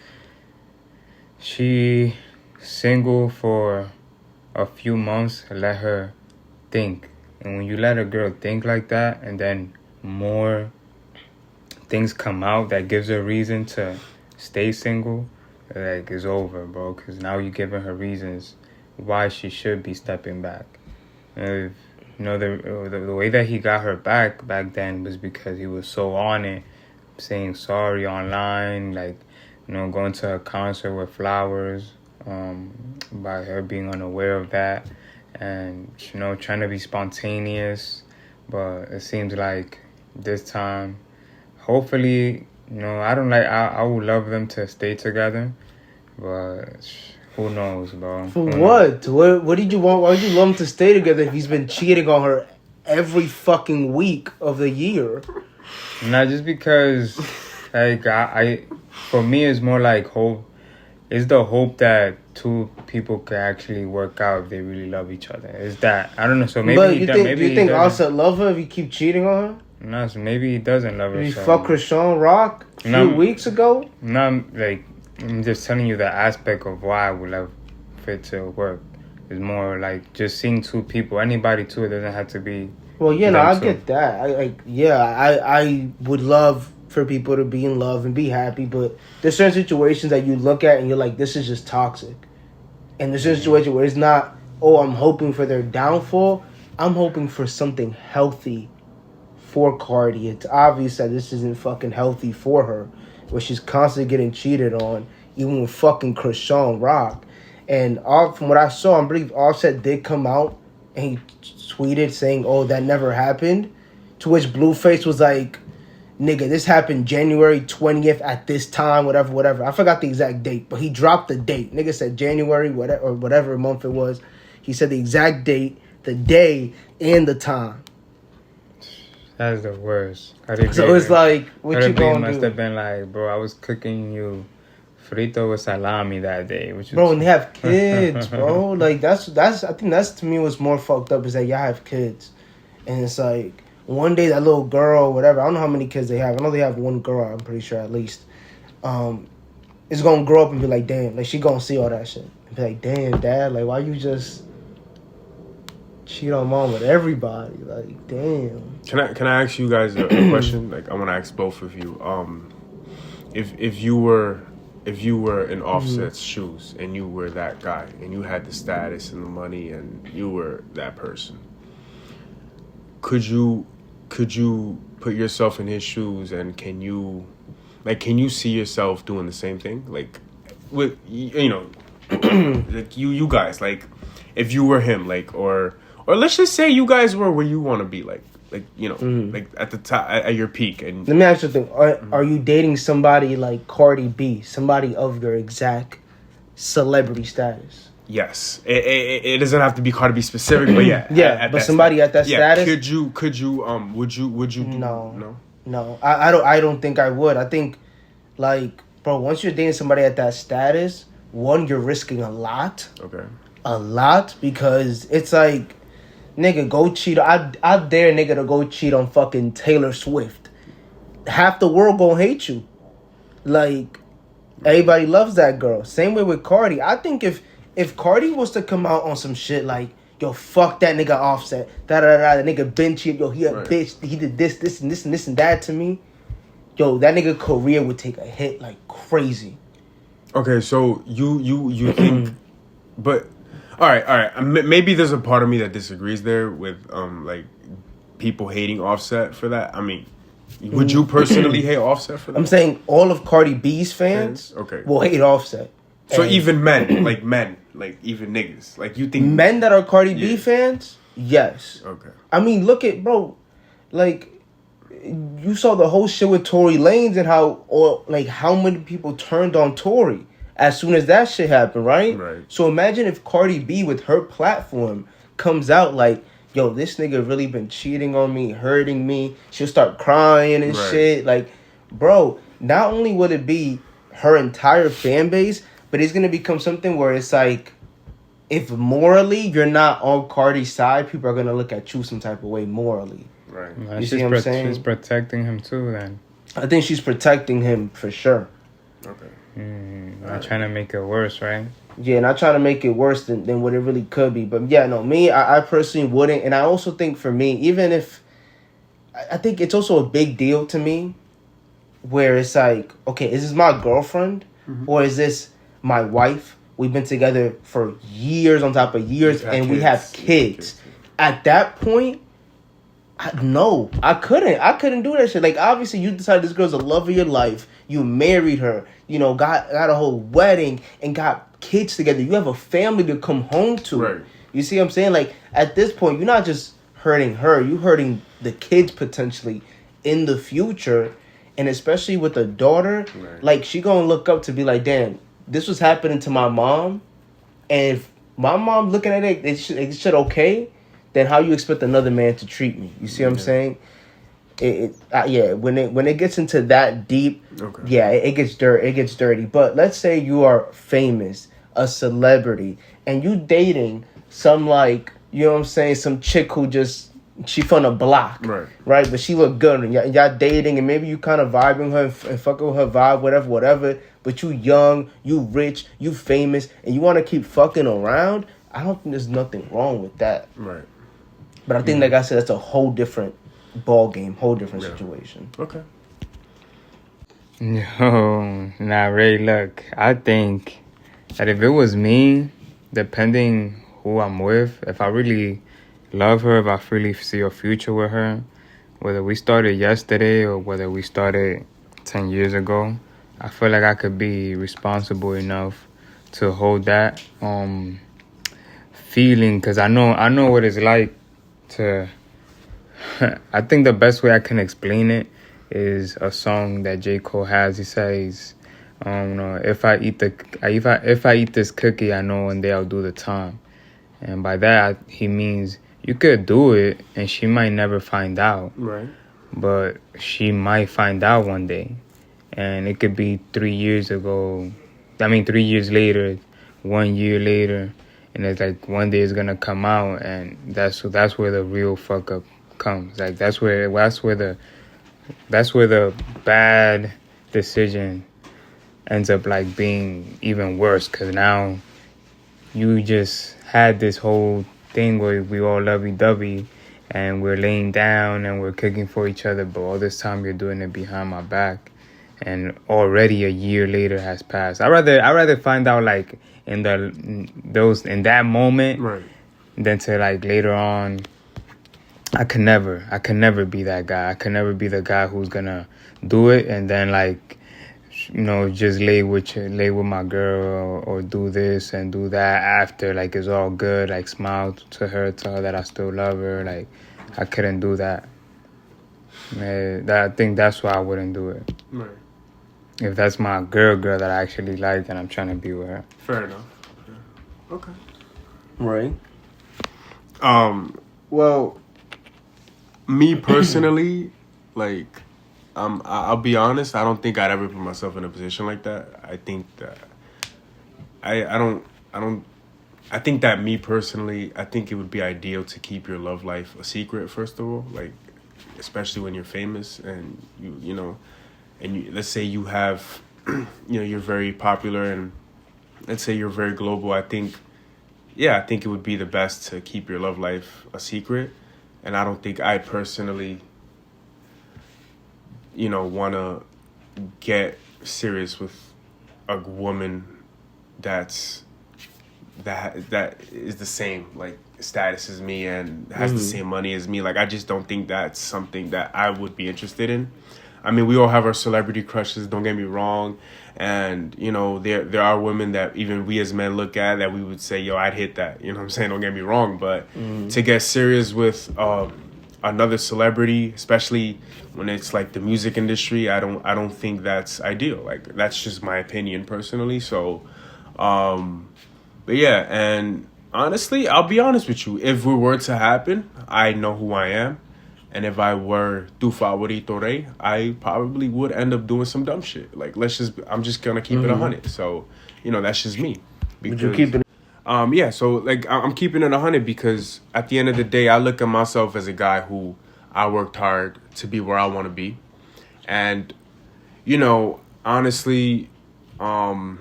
she single for a few months. Let her think, and when you let a girl think like that, and then more things come out that gives her reason to stay single, like it's over, bro. Because now you're giving her reasons why she should be stepping back. The way that he got her back then was because he was so on it, saying sorry online, like, going to a concert with flowers, by her being unaware of that, and, trying to be spontaneous. But it seems like this time, hopefully, I would love them to stay together, but who knows, bro? For what? What did you want? Why would you love him to stay together if he's been cheating on her every fucking week of the year? Not just because, like, for me, it's more like hope. It's the hope that two people could actually work out if they really love each other. Is that, I don't know. So maybe do you think Offset love her if he keep cheating on her? No, so maybe he doesn't love her. Did he so fuck Krishan Rock a few weeks ago? No, like, I'm just telling you the aspect of why I would love for it to work. It's more like just seeing two people. Anybody too. It doesn't have to be. Well, yeah, no, I get that. I would love for people to be in love and be happy, but there's certain situations that you look at and you're like, this is just toxic. And there's a situation where it's not, oh, I'm hoping for their downfall. I'm hoping for something healthy for Cardi. It's obvious that this isn't fucking healthy for her, where she's constantly getting cheated on, even with fucking Krishan Rock. And from what I saw, I believe Offset did come out and he tweeted saying, oh, that never happened. To which Blueface was like, nigga, this happened January 20th at this time, whatever. I forgot the exact date, but he dropped the date. Nigga said January, whatever month it was. He said the exact date, the day, and the time. That's the worst. So it's like, what you gonna do? Must have been like, bro, I was cooking you frito with salami that day. Bro, and they have kids, bro. Like, that's I think that's, to me, what's more fucked up is that y'all have kids. And it's like, one day that little girl, whatever, I don't know how many kids they have. I know they have one girl, I'm pretty sure, at least. Is gonna grow up and be like, damn. Like, she gonna see all that shit. And be like, damn, dad, like, why you just cheat on mom with everybody? Like, damn. Can I ask you guys a question? Like, I want to ask both of you. If you were in Offset's shoes and you were that guy and you had the status and the money and you were that person, could you put yourself in his shoes, and can you see yourself doing the same thing? Like, with, you know, like you guys, like, if you were him, like, or let's just say you guys were where you want to be, like, you know, like at the top, at your peak. And let me ask you something: are you dating somebody like Cardi B, somebody of your exact celebrity status? Yes, it doesn't have to be Cardi B specific, but yeah, yeah. But somebody at that status. Could you would you do, no? I don't think I would. I think, like, bro, once you're dating somebody at that status, one, you're risking a lot. Okay. A lot, because it's like, nigga, go cheat. I dare nigga to go cheat on fucking Taylor Swift. Half the world gonna hate you. Like, everybody loves that girl. Same way with Cardi. I think if Cardi was to come out on some shit like, yo, fuck that nigga Offset, the nigga been cheated, yo, he a bitch, he did this and that to me, yo, that nigga career would take a hit like crazy. Okay, so you think, but all right. Maybe there's a part of me that disagrees there with like people hating Offset for that. I mean, would you personally hate Offset for that? I'm saying all of Cardi B's fans will hate Offset. So even men, like even niggas, like, you think men that are Cardi B fans, yes. Okay. I mean, look at, bro, like, you saw the whole shit with Tory Lanez and how many people turned on Tory as soon as that shit happened, right? Right. So imagine if Cardi B with her platform comes out like, yo, this nigga really been cheating on me, hurting me. She'll start crying and shit. Like, bro, not only would it be her entire fan base, but it's going to become something where it's like, if morally you're not on Cardi's side, people are going to look at you some type of way morally. Right. You see what I'm saying? She's protecting him too, then. I think she's protecting him for sure. Okay. Not trying to make it worse, right? Yeah, not trying to make it worse than what it really could be. But yeah, no, me, I personally wouldn't. And I also think for me, even if, I think it's also a big deal to me where it's like, okay, is this my girlfriend or is this my wife? We've been together for years on top of years, and we have kids. At that point, I couldn't do that shit. Like, obviously, you decided this girl's the love of your life. You married her. You know, got a whole wedding and got kids together. You have a family to come home to. Right. You see what I'm saying? Like, at this point, you're not just hurting her. You're hurting the kids potentially in the future. And especially with a daughter, like, she gonna look up to be like, damn, this was happening to my mom, and if my mom looking at it, it's shit okay, then how you expect another man to treat me? You see what I'm saying? When it gets into that deep, it gets dirty. But let's say you are famous, a celebrity, and you dating some, like, you know what I'm saying, some chick who just she from the block, right? But she look good, and y'all dating, and maybe you kind of vibing her and fucking with her vibe, whatever. But you young, you rich, you famous, and you want to keep fucking around. I don't think there's nothing wrong with that, right? But I think, like I said, that's a whole different ball game, whole different situation. Okay. No, nah, Ray. Look, I think that if it was me, depending who I'm with, if I really love her, if I really see a future with her, whether we started yesterday or whether we started 10 years ago, I feel like I could be responsible enough to hold that feeling, because I know what it's like to I think the best way I can explain it is a song that J. Cole has. He says, if I eat this cookie, I know one day I'll do the time. And by that, he means you could do it and she might never find out. Right. But she might find out one day. And it could be 3 years ago. 3 years later, 1 year later. And it's like one day it's going to come out, and that's where the real fuck up comes. Like that's where the bad decision ends up like being even worse, because now you just had this whole thing where we all lovey-dovey and we're laying down and we're cooking for each other, but all this time you're doing it behind my back, and already a year later has passed. I'd rather find out like in that moment, right, than to like later on. I can never be that guy. I can never be the guy who's gonna do it and then like, just lay with my girl or do this and do that after, like it's all good, like smile to her, tell her that I still love her. Like I couldn't do that. I think that's why I wouldn't do it. Right. If that's my girl that I actually like and I'm trying to be with her. Fair enough. Okay. Right. Well, me personally, like, I'll be honest, I don't think I'd ever put myself in a position like that. I think that I think that me personally, I think it would be ideal to keep your love life a secret, first of all, like, especially when you're famous and let's say you have, you're very popular and let's say you're very global. I think it would be the best to keep your love life a secret. And I don't think I personally, want to get serious with a woman that is the same like status as me and has the same money as me. Like I just don't think that's something that I would be interested in. I mean, we all have our celebrity crushes, don't get me wrong. And, there are women that even we as men look at that we would say, yo, I'd hit that. You know what I'm saying? Don't get me wrong. But to get serious with another celebrity, especially when it's like the music industry, I don't think that's ideal. Like, that's just my opinion personally. So, but yeah. And honestly, I'll be honest with you. If it were to happen, I know who I am. And if I were TuFavoritoRey, I probably would end up doing some dumb shit. Like, I'm just going to keep it 100. So, that's just me. Would you keep it? Yeah, so, like, I'm keeping it 100 because at the end of the day, I look at myself as a guy who I worked hard to be where I want to be. And, honestly, I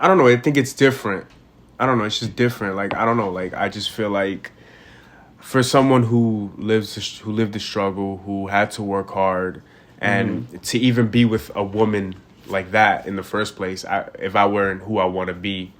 don't know. I think it's different. I don't know. It's just different. Like, I don't know. Like, I just feel like for someone who lived the struggle, who had to work hard, and to even be with a woman like that in the first place, if I weren't who I want to be,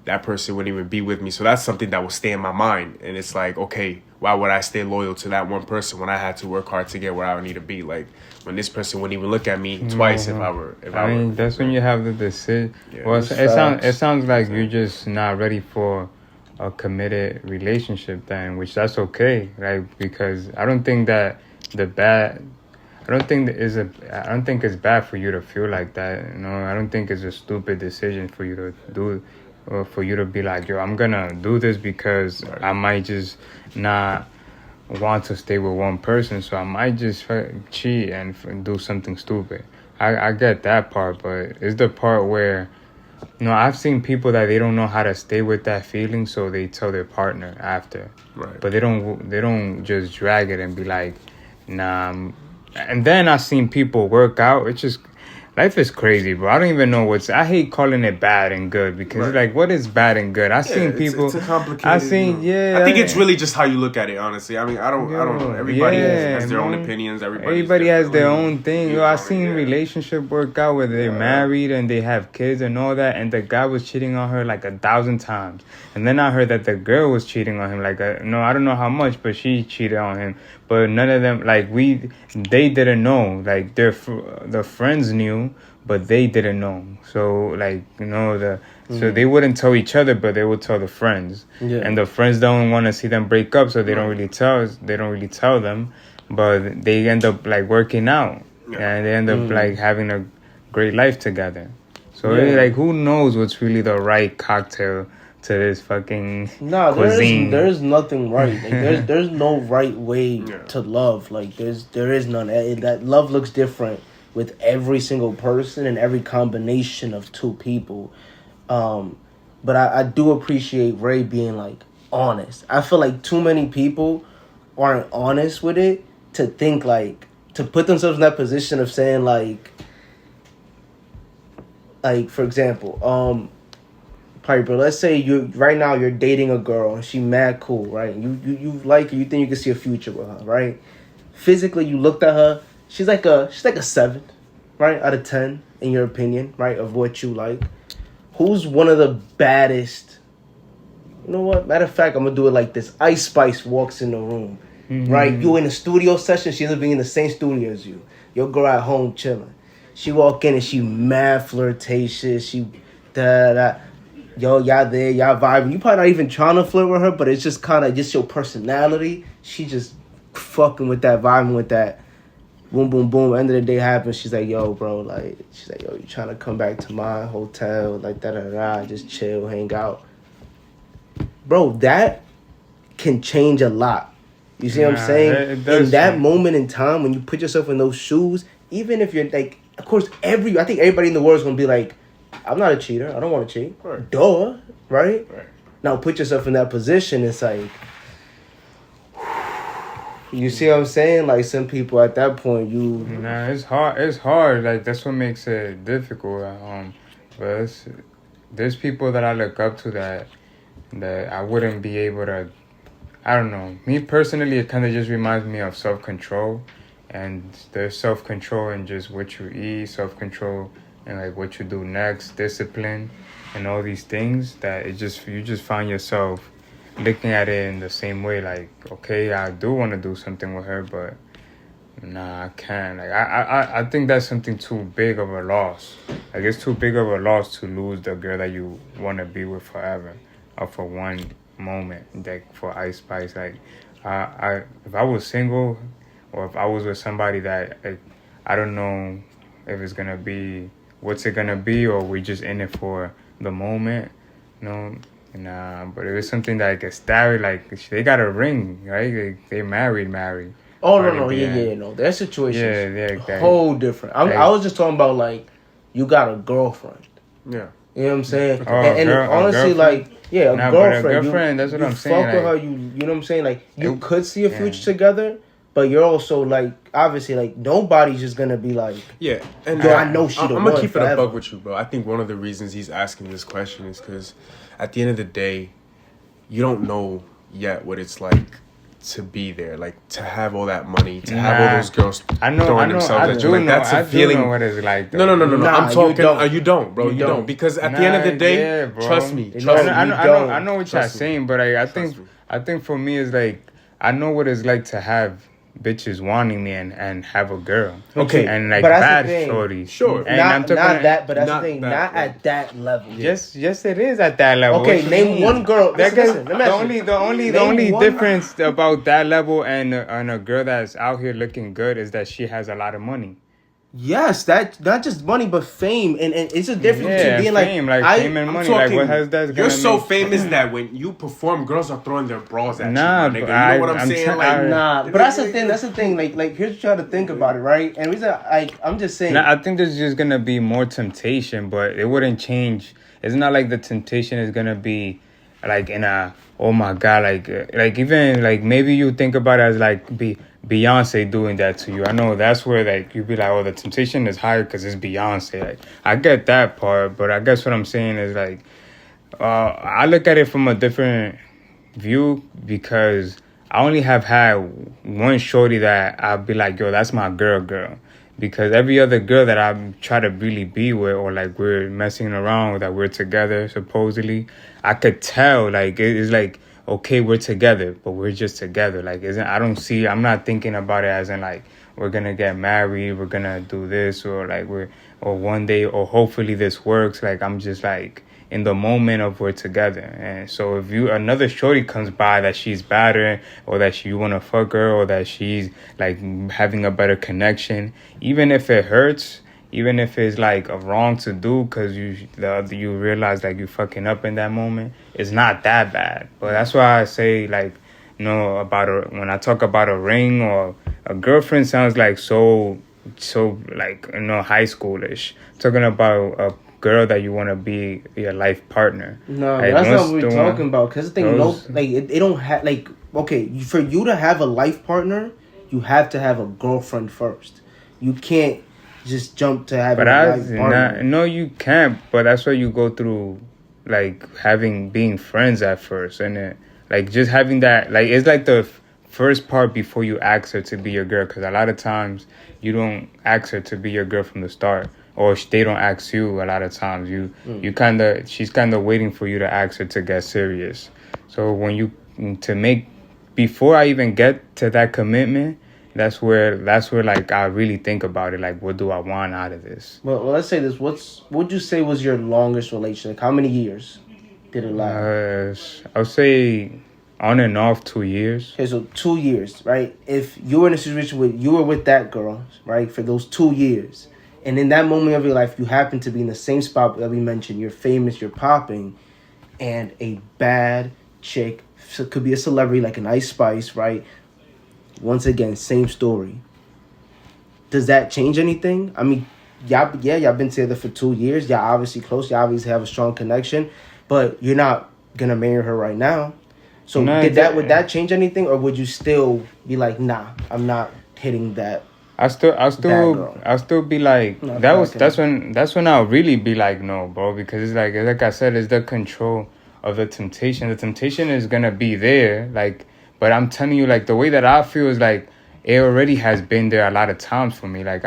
that person wouldn't even be with me. So that's something that will stay in my mind. And it's like, okay, why would I stay loyal to that one person when I had to work hard to get where I need to be? Like, when this person wouldn't even look at me twice if I were. That's when you have the decision. Yeah. Well, it sounds like you're just not ready for a committed relationship then, which that's okay, right? Because I don't think it's bad for you to feel like that. I don't think it's a stupid decision for you to do, or for you to be like, yo, I'm gonna do this because I might just not want to stay with one person, so I might just cheat and do something stupid. I get that part, but it's the part where No, I've seen people that they don't know how to stay with that feeling, so they tell their partner after. Right. But they don't just drag it and be like, nah. And then I've seen people work out. It's just life is crazy, bro. I don't even know I hate calling it bad and good because it's like, what is bad and good? I've seen people. It's a complicated. I seen, I think it's really just how you look at it. Honestly, I mean, I don't know. Everybody has their own opinions. Everybody has their own thing. Yo, I've seen relationship work out where they're married and they have kids and all that, and the guy was cheating on her like 1,000 times, and then I heard that the girl was cheating on him no, I don't know how much, but she cheated on him. But none of them, they didn't know. Like the friends knew, but they didn't know. So so they wouldn't tell each other, but they would tell the friends. Yeah. And the friends don't want to see them break up, so they don't really tell them. But they end up working out, and they end up having a great life together. So who knows what's really the right cocktail to this fucking cuisine? There's nothing right. There's no right way to love. There is none. That love looks different with every single person and every combination of two people. But I do appreciate Ray being honest. I feel like too many people aren't honest with it to think to put themselves in that position of saying for example, Piper, let's say right now you're dating a girl and she mad cool, right? You like her, you think you can see a future with her, right? Physically, you looked at her, she's like a 7, right, out of 10 in your opinion, right, of what you like. Who's one of the baddest? You know what? Matter of fact, I'm gonna do it like this. Ice Spice walks in the room, right? You in a studio session, she ends up being in the same studio as you. Your girl at home chilling. She walk in and she mad flirtatious. She Yo, y'all there, y'all vibing. You probably not even trying to flirt with her, but it's just kind of just your personality. She just fucking with that, vibing with that. Boom, boom, boom. End of the day happens. She's like, yo, bro, she's like, yo, you trying to come back to my hotel, just chill, hang out. Bro, that can change a lot. You see what I'm saying? In that moment in time, when you put yourself in those shoes, even if you're of course, I think everybody in the world is going to be like, I'm not a cheater. I don't want to cheat. Right. Duh. Right? Now put yourself in that position. It's you see what I'm saying? Some people at that point, it's hard. It's hard. That's what makes it difficult. But there's people that I look up to that I wouldn't be able to. I don't know. Me personally, it kind of just reminds me of self-control, and there's self-control in just what you eat, self-control and what you do next, discipline, and all these things that you just find yourself looking at it in the same way. Okay, I do want to do something with her, but nah, I can't. I think that's something too big of a loss. It's too big of a loss to lose the girl that you want to be with forever, or for one moment. For Ice Spice, if I was single, or if I was with somebody that I don't know if it's gonna be. What's it gonna be, or we just in it for the moment, Nah, but it was something that gets started. They got a ring, right? They married. Oh no, no. That situation, whole different. I was just talking about you got a girlfriend. Yeah, you know what I'm saying. And honestly, a girlfriend. That's what I'm saying. Fuck with her. You know what I'm saying. You could see a future together. But you're also obviously nobody's just gonna be and I know she. I'm gonna keep it a bug with you, bro. I think one of the reasons he's asking this question is because at the end of the day, you don't know yet what it's like to be there, to have all that money, to have all those girls throwing themselves at you. That's a feeling. I do know what it's like. Though. No. I'm talking. You don't, bro. You don't. Because at the end of the day, trust me. I know what you're saying, but I think for me it's I know what it's like to have bitches wanting me and have a girl. Okay. And bad shorties. Sure. And not that, but that's the thing. Not at that level. Yes, it is at that level. Okay, name one girl. The only difference about that level and a girl that's out here looking good is that she has a lot of money. Yes, that not just money but fame, and it's a difference between being fame, fame and money. Like what has that? You're so famous that when you perform, girls are throwing their bras at you, my nigga. You know what I'm saying? But that's the thing. That's the thing. Like here's what you gotta think about it, right? And reason, I'm just saying. I think there's just gonna be more temptation, but it wouldn't change. It's not like the temptation is gonna be like in a oh my god, like even like maybe you think about it as like Beyonce doing that to you. I know that's where like you'd be like, oh, the temptation is higher because it's Beyonce. Like I get that part, but I guess what I'm saying is like I look at it from a different view because I only have had one shorty that I'd be like, yo, that's my girl. Because every other girl that I try to really be with or like we're messing around or that we're together supposedly, I could tell like it's like, okay, we're together, but we're just together. Like I'm not thinking about it as in like we're gonna get married, we're gonna do this or like or one day or hopefully this works. Like I'm just like in the moment of we're together. And so if another shorty comes by that she's better or that you want to fuck her or that she's like having a better connection, even if it hurts, even if it's like a wrong to do because you realize like you fucking up in that moment, it's not that bad. But that's why I say like, when I talk about a ring or a girlfriend sounds like so like, high schoolish. Talking about a girl that you want to be your life partner. No, like, that's not what we're talking about. Because the thing, they don't have like, okay, for you to have a life partner, you have to have a girlfriend first. You can't just jump to having a life partner. No, you can't. But that's why you go through like being friends at first, and like just having that, like it's like the first part before you ask her to be your girl. Because a lot of times you don't ask her to be your girl from the start. Or they don't ask you a lot of times. She's kind of waiting for you to ask her to get serious. So before I even get to that commitment, that's where like I really think about it. Like, what do I want out of this? Well, let's say this. What would you say was your longest relationship? Like, how many years did it last? I would say on and off 2 years. Okay, so 2 years, right? If you were in a situation you were with that girl, right, for those 2 years. And in that moment of your life, you happen to be in the same spot that we mentioned. You're famous, you're popping, and a bad chick, so it could be a celebrity like an Ice Spice, right? Once again, same story. Does that change anything? I mean, y'all been together for 2 years. Y'all obviously close. Y'all obviously have a strong connection, but you're not gonna marry her right now. So would that change anything, or would you still be like, nah, I'm not hitting that? I'll still be like, no, that's when I'll really be like, no, bro, because it's like I said, it's the control of the temptation. The temptation is gonna be there, like, but I'm telling you, like, the way that I feel is like it already has been there a lot of times for me. Like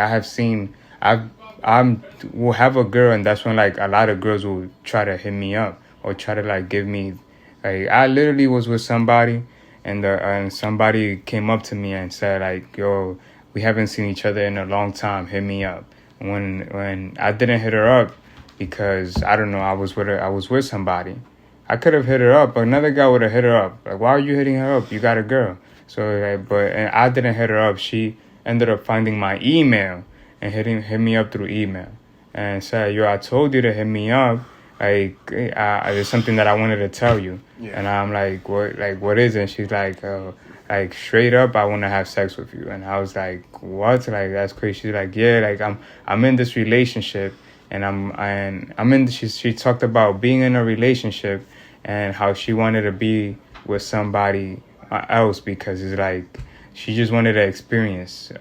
will have a girl, and that's when like a lot of girls will try to hit me up or try to like give me, like, I literally was with somebody, and somebody came up to me and said like, yo, we haven't seen each other in a long time. Hit me up. When I didn't hit her up because I don't know, I was with somebody. I could have hit her up, but another guy would have hit her up. Like, why are you hitting her up? You got a girl. So and I didn't hit her up. She ended up finding my email and hit me up through email and said, yo, I told you to hit me up. Like, there's something that I wanted to tell you. Yeah. And I'm like, what is it? And she's like straight up, I want to have sex with you. And I was like, what? Like, that's crazy. She's like, yeah, like I'm in this relationship, and I'm in. She talked about being in a relationship and how she wanted to be with somebody else because it's like she just wanted to experience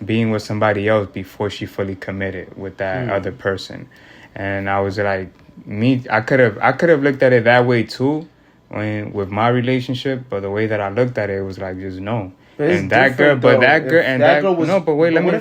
being with somebody else before she fully committed with that other person. And I was like, I could have looked at it that way too. With my relationship, but the way that I looked at it was like, just no. And that girl, but that girl, and that girl was, no, but wait, let me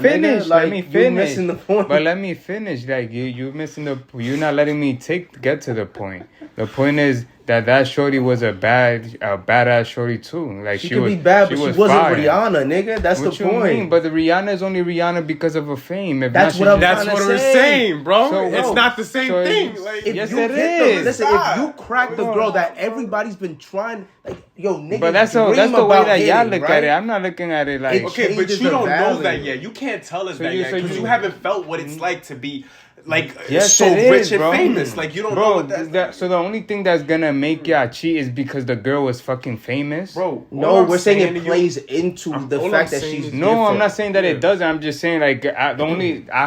finish. Like, let me finish. You're missing the point. But let me finish. Like you're missing you're not letting me get to the point. The point is that shorty was a badass shorty too. Like she could be bad, but she wasn't fire. Rihanna, nigga. That's what the you point. Mean? But the Rihanna is only Rihanna because of her fame. If that's not, what we're saying, bro. So, it's not the same thing. Like, yes, it is. Listen, if you crack the girl that everybody's been trying, like, yo, nigga, but that's the way that y'all look at it. I'm not looking at it like okay, but you don't know that yet. You can't tell us that yet because you haven't felt what it's like to be. Like, so rich and famous. Like, you don't know what that's so the only thing that's gonna make y'all cheat is because the girl was fucking famous? Bro, no, we're saying it plays into the fact that she's No, different. I'm not saying that it doesn't. I'm just saying, like, I've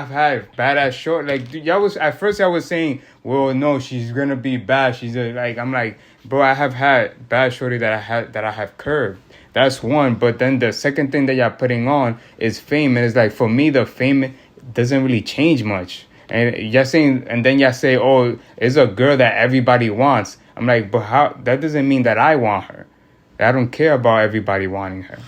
had badass short. Like, y'all was, at first I was saying, well, no, she's gonna be bad. She's like, I'm like, bro, I have had bad shorty that I have curved. That's one. But then the second thing that y'all putting on is fame. And it's like, for me, the fame doesn't really change much. And y'all saying, and then y'all say, oh, it's a girl that everybody wants. I'm like, but how? That doesn't mean that I want her. I don't care about everybody wanting her.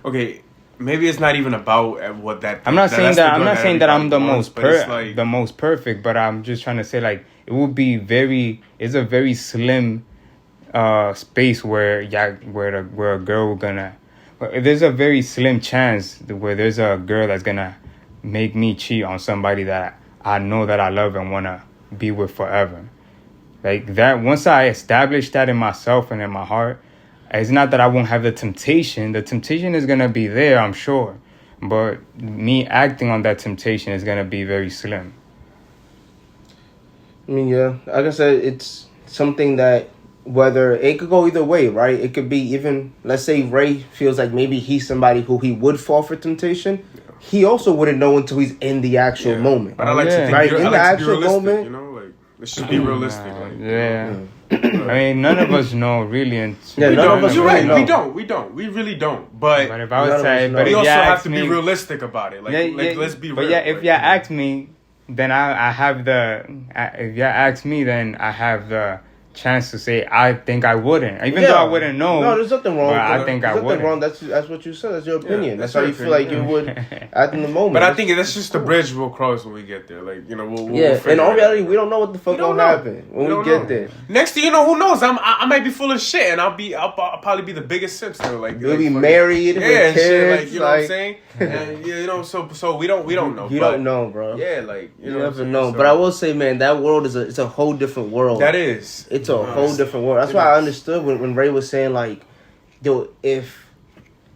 Okay, maybe it's not even about what that. I'm not saying that. I'm not saying that I'm the most the most perfect, but I'm just trying to say, like, it would be it's a very slim space where a girl gonna. There's a very slim chance where there's a girl that's gonna make me cheat on somebody that I know that I love and want to be with forever. Like that, once I establish that in myself and in my heart, it's not that I won't have the temptation. The temptation is going to be there, I'm sure. But me acting on that temptation is going to be very slim. I mean, yeah. Like I said, it's something that whether it could go either way, right? It could be even, let's say Ray feels like maybe he's somebody who he would fall for temptation. He also wouldn't know until he's in the actual moment. But I like to think, right? In the actual moment, you know, like, let's just be realistic. I mean, none of us know really. None of us. You're right. Know. We don't. We really don't. But if I would say, but we also have to be realistic about it. Like, let's be real. But yeah, if y'all ask me, then I have the. If y'all ask me, then I have the chance to say I think I wouldn't, even though I wouldn't know. No, there's nothing wrong. I think I would. Wrong. That's what you said. That's your opinion. That's how you feel like you would act in the moment. But I think that's just the bridge we'll cross when we get there. Like, you know, we'll in all reality, we don't know what the fuck gonna happen when we get there. Next thing you know, who knows? I might be full of shit, and I'll probably be the biggest simp still. Like, we'll be married, with and kids, shit. Like, you know what I'm saying? And you know, so we don't know. You don't know, bro. Yeah, like you never know. But I will say, man, that world it's a whole different world. That is. It's a whole different world. That's why I understood when Ray was saying, like, yo, if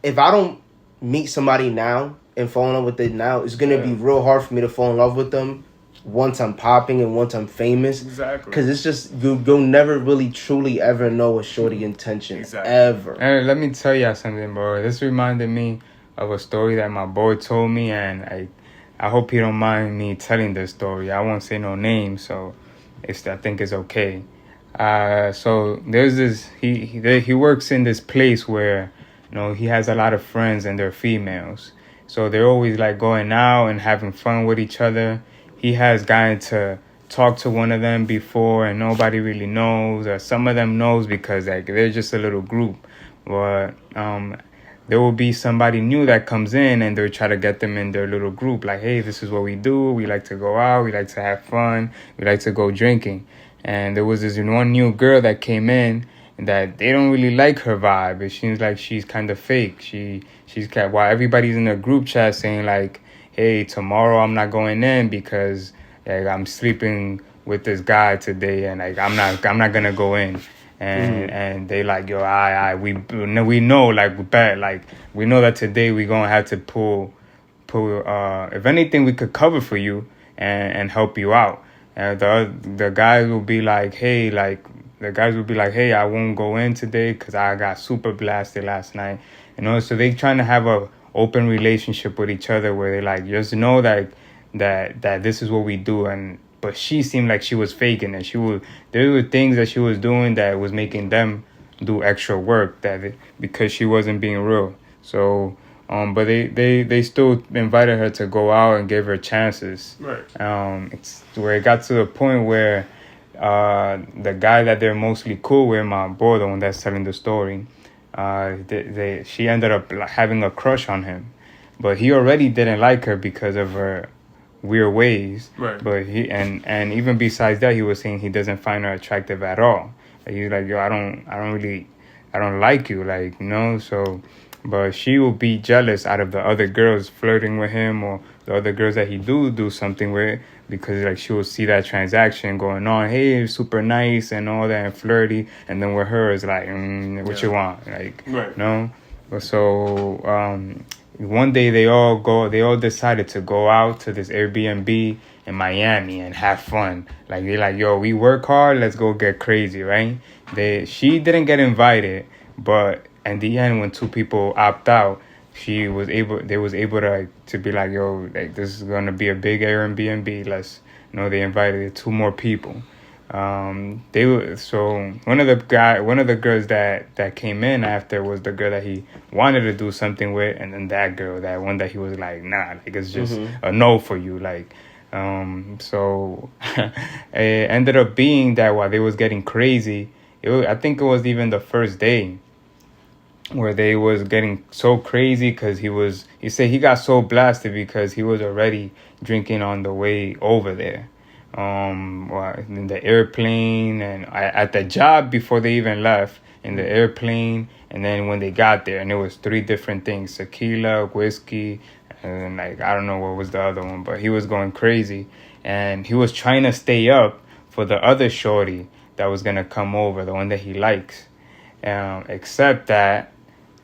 I don't meet somebody now and fall in love with it now, it's gonna be real hard for me to fall in love with them once I'm popping and once I'm famous. Exactly. Because it's just you'll never really truly ever know a shorty intention ever. And let me tell y'all something, bro. This reminded me of a story that my boy told me, and I hope he don't mind me telling this story. I won't say no names, so I think it's okay. So there's this he works in this place where, you know, he has a lot of friends and they're females, so they're always like going out and having fun with each other. He has gotten to talk to one of them before and nobody really knows, or some of them knows because like they're just a little group. But there will be somebody new that comes in and they'll try to get them in their little group. Like, hey, this is what we do. We like to go out. We like to have fun. We like to go drinking. And there was this one new girl that came in that they don't really like her vibe. It seems like she's kind of fake. While everybody's in a group chat saying like, hey, tomorrow I'm not going in because like, I'm sleeping with this guy today and like I'm not gonna go in. And they like, yo, we know, like, we bet, like, we know that today we gonna have to pull if anything we could cover for you and help you out. And the guys will be like, hey, I won't go in today because I got super blasted last night, you know. So they trying to have a open relationship with each other where they like just know that this is what we do. But she seemed like she was faking it. There were things that she was doing that was making them do extra work because she wasn't being real. So, but they still invited her to go out and gave her chances. Right. It's where it got to the point where the guy that they're mostly cool with, my boy, the one that's telling the story, she ended up having a crush on him, but he already didn't like her because of her weird ways. Right. But he and even besides that, he was saying he doesn't find her attractive at all. Like, he's like, yo, I don't like you, like, you know. So, but she will be jealous out of the other girls flirting with him or the other girls that he do something with, because like she will see that transaction going on. Hey, super nice and all that and flirty, and then with her it's like, what you want, like, right. no. So one day they all decided to go out to this Airbnb in Miami and have fun. Like, they're like, yo, we work hard, let's go get crazy, right? She didn't get invited, but in the end, when two people opt out, they was able to be like, yo, like, this is gonna be a big Airbnb. Let's, you know, they invited two more people. One of the girls that came in after was the girl that he wanted to do something with, and then that one that he was like, nah, like, it's just a no for you, like. So it ended up being that while they was getting crazy, I think it was even the first day where they was getting so crazy, because he said he got so blasted because he was already drinking on the way over there, in the airplane, and at the job before they even left, in the airplane, and then when they got there, and it was 3 different things: tequila, whiskey, and like, I don't know what was the other one, but he was going crazy, and he was trying to stay up for the other shorty that was gonna come over, the one that he likes, except that,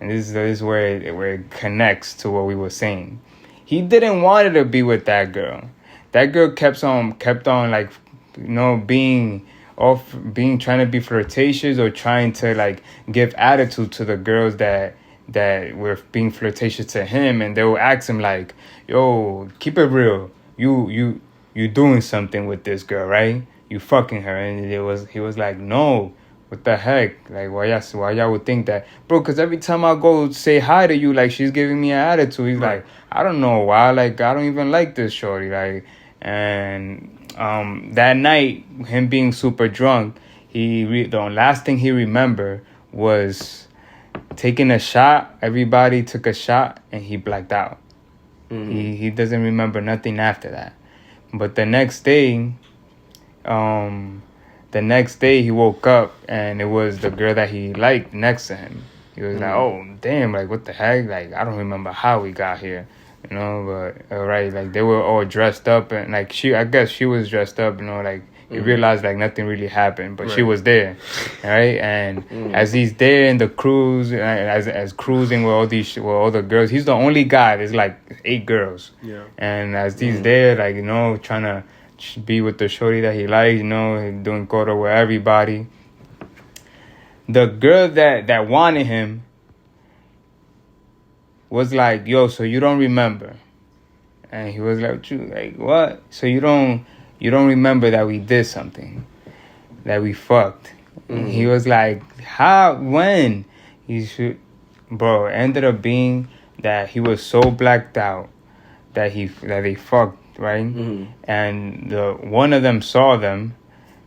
and this is where it connects to what we were saying. He didn't want to be with that girl. That girl kept on like, you know, trying to be flirtatious, or trying to like give attitude to the girls that were being flirtatious to him, and they would ask him like, yo, keep it real. You doing something with this girl, right? You fucking her. And he was like, no. What the heck? Like, why y'all would think that? Bro, because every time I go say hi to you, like, she's giving me an attitude. He's like, I don't know why. Like, I don't even like this shorty. Like, and that night, him being super drunk, the last thing he remembered was taking a shot. Everybody took a shot, and he blacked out. Mm-hmm. He doesn't remember nothing after that. But the next day, he woke up, and it was the girl that he liked next to him. He was like, oh, damn, like, what the heck? Like, I don't remember how we got here, you know, but, right, like, they were all dressed up, and, like, I guess she was dressed up, you know, like, he realized, like, nothing really happened, but she was there, right? And as he's there in the cruise, as cruising with all the girls, he's the only guy. There's, like, 8 girls. Yeah. And as he's there, like, you know, trying to be with the shorty that he likes, you know, doing photo with everybody. The girl that wanted him was like, yo, so you don't remember? And he was like, what? So you don't remember that we did something, that we fucked? And he was like, how, when? Bro, it ended up being that he was so blacked out that they fucked, right? And one of them saw them,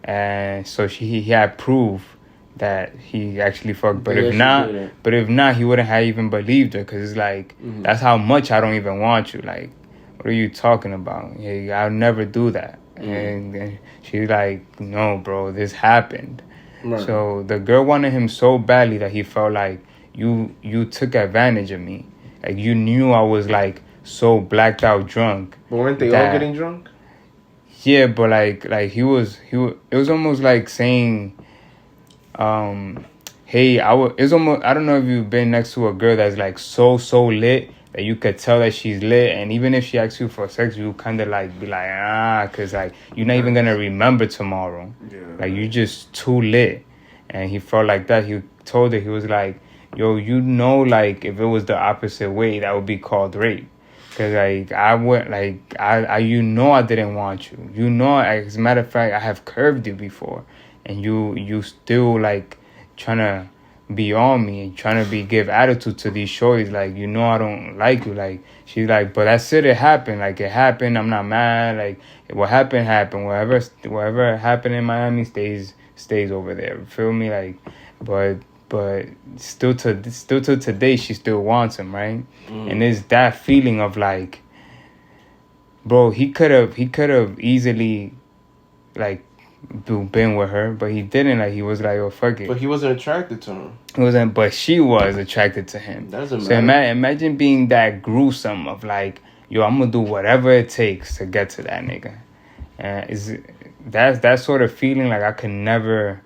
and so he had proof that he actually fucked. But if not, he wouldn't have even believed her, because it's like, that's how much I don't even want you. Like, what are you talking about? Hey, I'll never do that. And she's like, no, bro, this happened. Right. So the girl wanted him so badly that he felt like, you took advantage of me. Like, you knew I was like so blacked out drunk. But weren't they all getting drunk? Yeah, but like it was almost like saying, hey, it's almost, I don't know if you've been next to a girl that's like so lit that you could tell that she's lit, and even if she asks you for sex, you kind of like be like, because like you're not even gonna remember tomorrow. Yeah. Like, you just too lit. And he felt like that. He told her, he was like, yo, you know, like, if it was the opposite way, that would be called rape. Because, like, I you know I didn't want you. You know, as a matter of fact, I have curved you before. And you still, like, trying to be on me and trying to give attitude to these shorties. Like, you know I don't like you. Like, she's like, but that's it happened. Like, it happened. I'm not mad. Like, what happened. Whatever happened in Miami stays over there. Feel me? Like, but still to today, she still wants him, right? And it's that feeling of like, bro, he could have easily, like, been with her, but he didn't. Like, he was like, oh, fuck it. But he wasn't attracted to her. He wasn't, but she was attracted to him. Doesn't so matter. Imagine being that gruesome of like, yo, I'm gonna do whatever it takes to get to that nigga. And that's that sort of feeling, like I could never,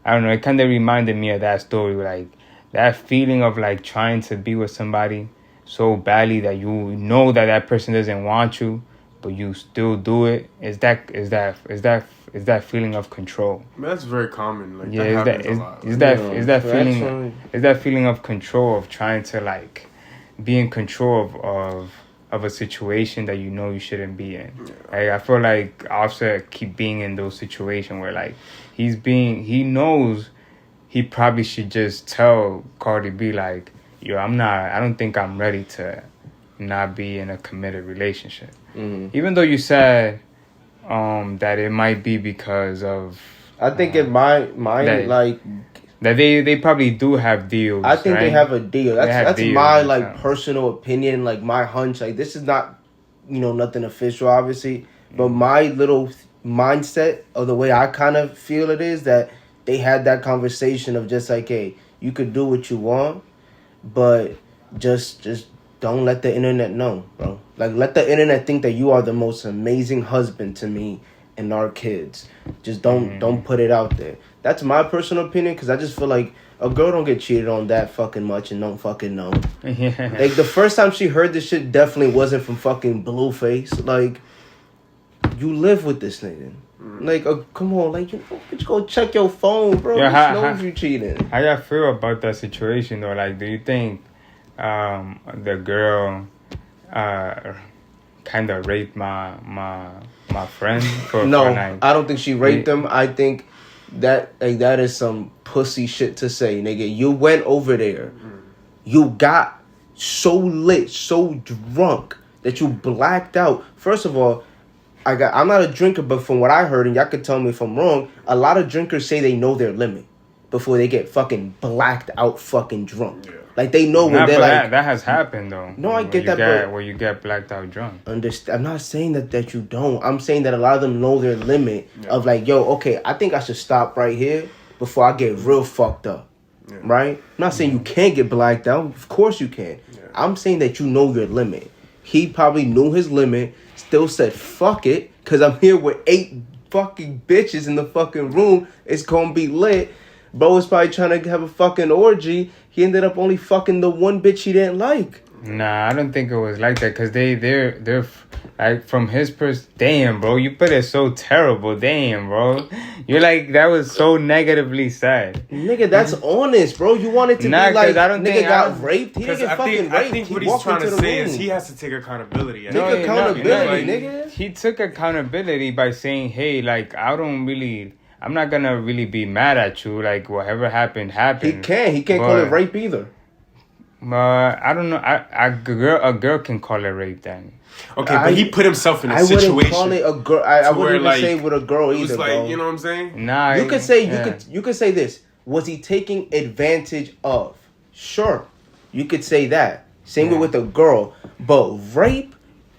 I don't know, it kind of reminded me of that story, like that feeling of like trying to be with somebody so badly that you know that person doesn't want you, but you still do it. Is that feeling of control? I mean, that's very common. Like, Yeah, that happens a lot. is that feeling of control, of trying to like be in control of a situation that you know you shouldn't be in. Yeah. Like, I feel like Offset keep being in those situations where like he knows he probably should just tell Cardi B like, yo, I don't think I'm ready to not be in a committed relationship. Mm-hmm. Even though you said that it might be because of, I think it might like that they probably do have deals. I think right? they have a deal. That's deals, my like so. personal opinion, like my hunch. Like, this is not, nothing official, obviously, but my little mindset of the way I kind of feel it is that they had that conversation of just like, hey, you could do what you want, but just don't let the internet know, bro. Like, let the internet think that you are the most amazing husband to me and our kids. Just don't put it out there. That's my personal opinion, because I just feel like a girl don't get cheated on that fucking much and don't fucking know. Yeah. Like, the first time she heard this shit definitely wasn't from fucking Blueface. Like, you live with this nigga. Like, come on, like, you go check your phone, bro. Yeah, You know if you cheating. How y'all feel about that situation though? Like, do you think the girl kind of raped my friend for No, like, I don't think she raped him. I think that is some pussy shit to say, nigga. You went over there. You got so lit, so drunk that you blacked out. First of all, I'm not a drinker, but from what I heard, and y'all could tell me if I'm wrong, a lot of drinkers say they know their limit before they get fucking blacked out fucking drunk. Yeah. Like, they know when they're like... That has happened, though. No, I get that, but... Where you get blacked out drunk. I'm not saying that you don't. I'm saying that a lot of them know their limit of like, yo, okay, I think I should stop right here before I get real fucked up. Yeah. Right? I'm not saying you can't get blacked out. Of course you can. Yeah. I'm saying that you know your limit. He probably knew his limit, still said, fuck it, because I'm here with 8 fucking bitches in the fucking room. It's going to be lit. Bro was probably trying to have a fucking orgy. He ended up only fucking the one bitch he didn't like. Nah, I don't think it was like that, because they're like, from his damn, bro, you put it so terrible. Damn, bro, you're like, that was so negatively said. Nigga, that's honest, bro. You want it to be like, I don't nigga think, got raped. He didn't get fucking raped. I think what he's trying to say is he has to take accountability. Take accountability, nigga. He took accountability by saying, hey, like, I'm not gonna really be mad at you. Like, whatever happened. He can't call it rape either. I don't know. A girl can call it rape then. Okay, but he put himself in a situation. I wouldn't call it a girl. I wouldn't even say with a girl either. It was like, bro. You know what I'm saying? Nah. You could say you could say this. Was he taking advantage of? Sure, you could say that. Same with a girl, but rape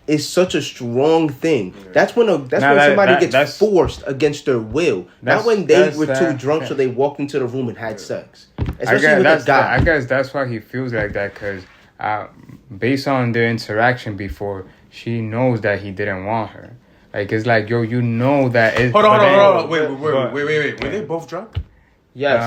is such a strong thing. That's when somebody gets forced against their will. Not when they were too drunk, so they walked into the room and had sex. Especially with a guy. I guess that's why he feels like that, because based on their interaction before, she knows that he didn't want her. Like, it's like, yo, you know that. Hold on. Wait. Were they both drunk? Yes.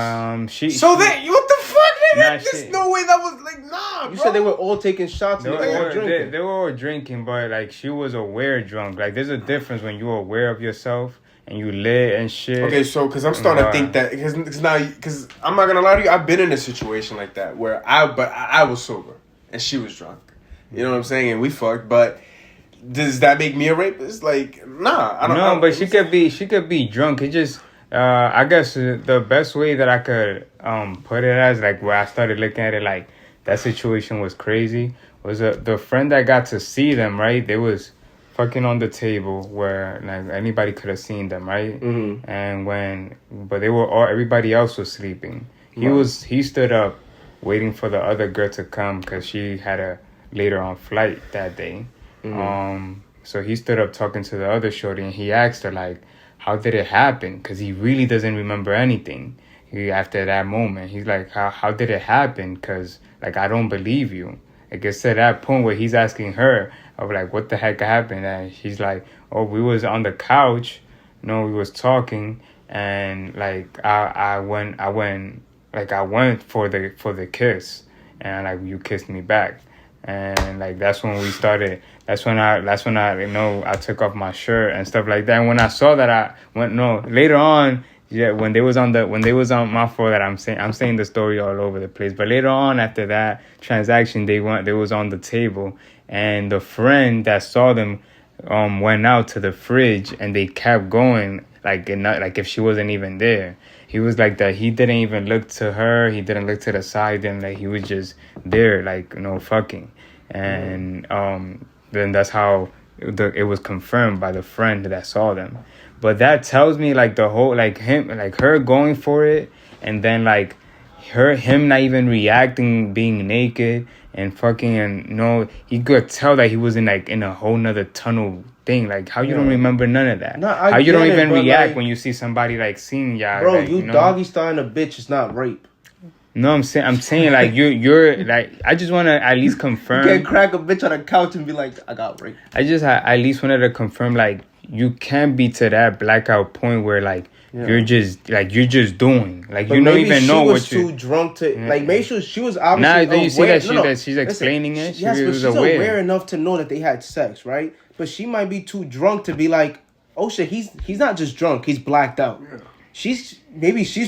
What the fuck, nigga? There's no way that was like, nah, bro. You said they were all taking shots and they were all drinking. They were all drinking, but like, she was aware drunk. Like, there's a difference when you're aware of yourself and you lit and shit. Okay, so because I'm starting to think that because I'm not gonna lie to you, I've been in a situation like that where I was sober and she was drunk. You know what I'm saying? And we fucked, but. Does that make me a rapist? Like, nah, I don't know. No, but she could be drunk. It just, I guess the best way that I could put it as, like, where I started looking at it like that situation was crazy, was the friend that got to see them, right? They was fucking on the table where like anybody could have seen them, right? Mm-hmm. And but everybody else was sleeping. He stood up waiting for the other girl to come because she had a later on flight that day. Mm-hmm. So he stood up talking to the other shorty and he asked her like, how did it happen? Because he really doesn't remember anything. After that moment, he's like, how did it happen? Because, like, I don't believe you. Like, it's to that point where he's asking her, of like, what the heck happened? And she's like, oh, we was on the couch, we was talking, and like I went for the kiss, and like you kissed me back, and like that's when we started. That's when I I took off my shirt and stuff like that. And when I saw that, later on. Yeah, when they was on my fault that I'm saying the story all over the place. But later on, after that transaction, they was on the table, and the friend that saw them went out to the fridge, and they kept going like if she wasn't even there. He was like that. He didn't even look to her. He didn't look to the side. And like he was just there, like fucking. And then that's how it was confirmed by the friend that saw them. But that tells me like the whole her going for it, and then like him not even reacting, being naked and fucking, and he could tell that he was in a whole nother tunnel thing. Like how you don't remember none of that? How you don't even react when you see somebody like seeing y'all? Bro, doggy styling a bitch is not rape. No, I'm saying like you're like, I just want to at least confirm. You can't crack a bitch on a couch and be like, I got raped. I just at least wanted to confirm, like, you can't be to that blackout point where like you're just doing like, but you don't even know what you. She was too drunk to like. Maybe she was obviously. Now you see that she's explaining it. Yes, but she's aware enough to know that they had sex, right? But she might be too drunk to be like, oh shit, he's not just drunk, he's blacked out. Yeah. She's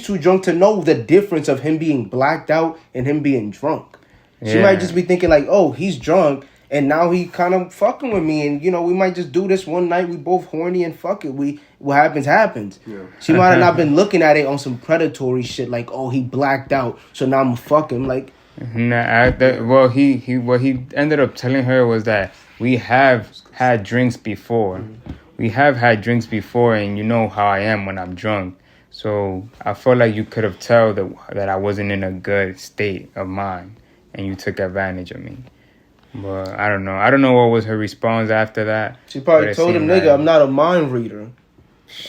too drunk to know the difference of him being blacked out and him being drunk. She might just be thinking like, oh, he's drunk and now he kind of fucking with me, and we might just do this one night. We both horny and fuck it. What happens. Yeah. She might have not been looking at it on some predatory shit like, oh, he blacked out, so now I'm gonna fuck him. Like, what he ended up telling her was that we have had drinks before. Mm-hmm. We have had drinks before, and you know how I am when I'm drunk. So I felt like you could have told that I wasn't in a good state of mind, and you took advantage of me. But I don't know. I don't know what was her response after that. She probably told him, "Nigga, I'm not a mind reader.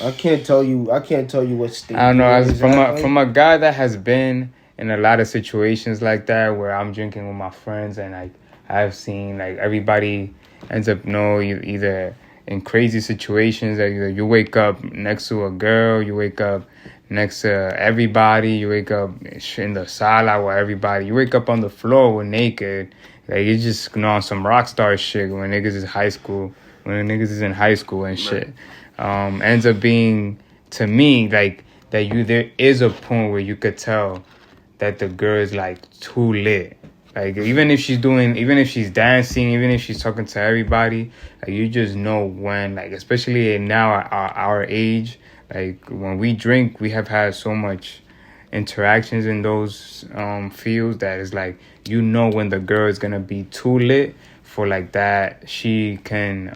I can't tell you what state." I don't know. As from a guy that has been in a lot of situations like that, where I'm drinking with my friends, and like I've seen like everybody ends up either in crazy situations. Either you wake up next to a girl, you wake up next to everybody, you wake up in the sala with everybody, you wake up on the floor with naked. Like, it's just, on some rock star shit when niggas is in high school and shit. Ends up being, to me, like, there is a point where you could tell that the girl is, like, too lit. Like, even if she's dancing, even if she's talking to everybody, like, you just know when, like, especially now at our age, like, when we drink, we have had so much interactions in those fields that is like, when the girl is gonna be too lit for like that, she can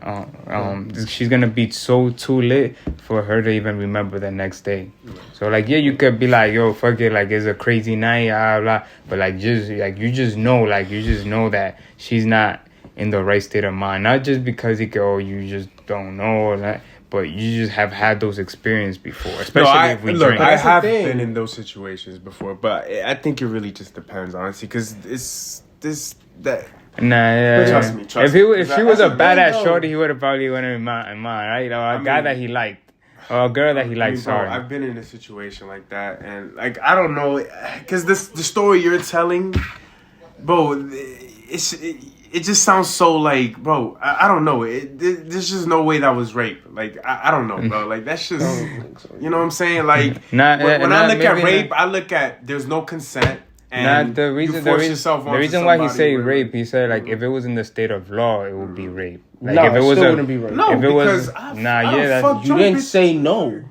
she's gonna be so too lit for her to even remember the next day. So like, you could be like, yo, fuck it, like it's a crazy night, blah, blah, but like you just know that she's not in the right state of mind, not just because you just don't know or that. But you just have had those experiences before, especially if we drink. I have been in those situations before, but I think it really just depends, honestly, because it's that. Nah, trust me. If she was a badass shorty, he would have probably went in mine, right? Or a guy that he liked, or a girl that he liked. Sorry, I've been in a situation like that, and like I don't know, because the story you're telling, bro, it just sounds so like, bro, I don't know. There's just no way that was rape. Like, I don't know, bro. Like, that's just, you know what I'm saying? Like, when I look at rape, I look at there's no consent. And the reason why he say rape, he said, like, if it was in the state of law, it would be rape. Like, no, if it was wouldn't be rape. No, if it because you didn't say no.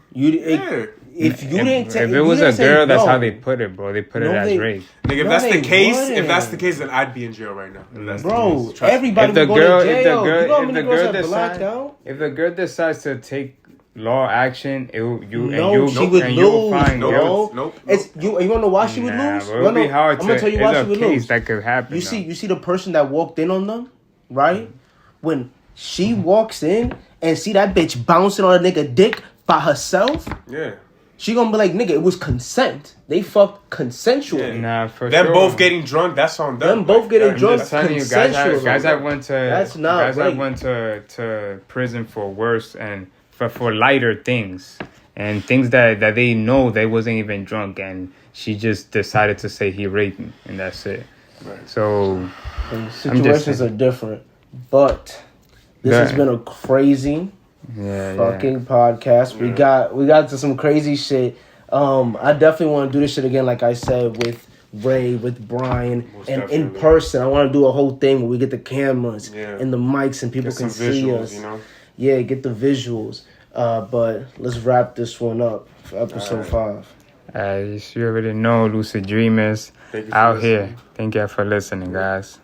If it was a girl, that's how they put it, bro. They put it as rape. Nigga, if that's the case, then I'd be in jail right now. Bro, everybody would go to jail. If the girl decides to take law action, she would lose. Nope. You want to know why she would lose? It would be hard. I'm gonna tell you why she would lose. That could happen. You see the person that walked in on them, right? When she walks in and see that bitch bouncing on a nigga dick, by herself, she gonna be like, nigga, it was consent. They fucked consensually. Nah, for them sure. both getting drunk, that's on them. Them both getting drunk consensually. consensually. Guys that went to That's not guys right. that went to prison for worse and for lighter things and things that they know they wasn't even drunk, and she just decided to say he raped me and that's it. Right. So and situations are different, but this has been a crazy fucking podcast. Yeah. We got to some crazy shit. I definitely want to do this shit again, like I said, with Ray, with Brian, Most and definitely. in person. I want to do a whole thing where we get the cameras Yeah. and the mics and people Get can some see visuals, us. you know? Yeah, get the visuals. But let's wrap this one up for episode 5. You already know, Lucid Dreamers Thank you for out listening. here. Thank you for listening, guys.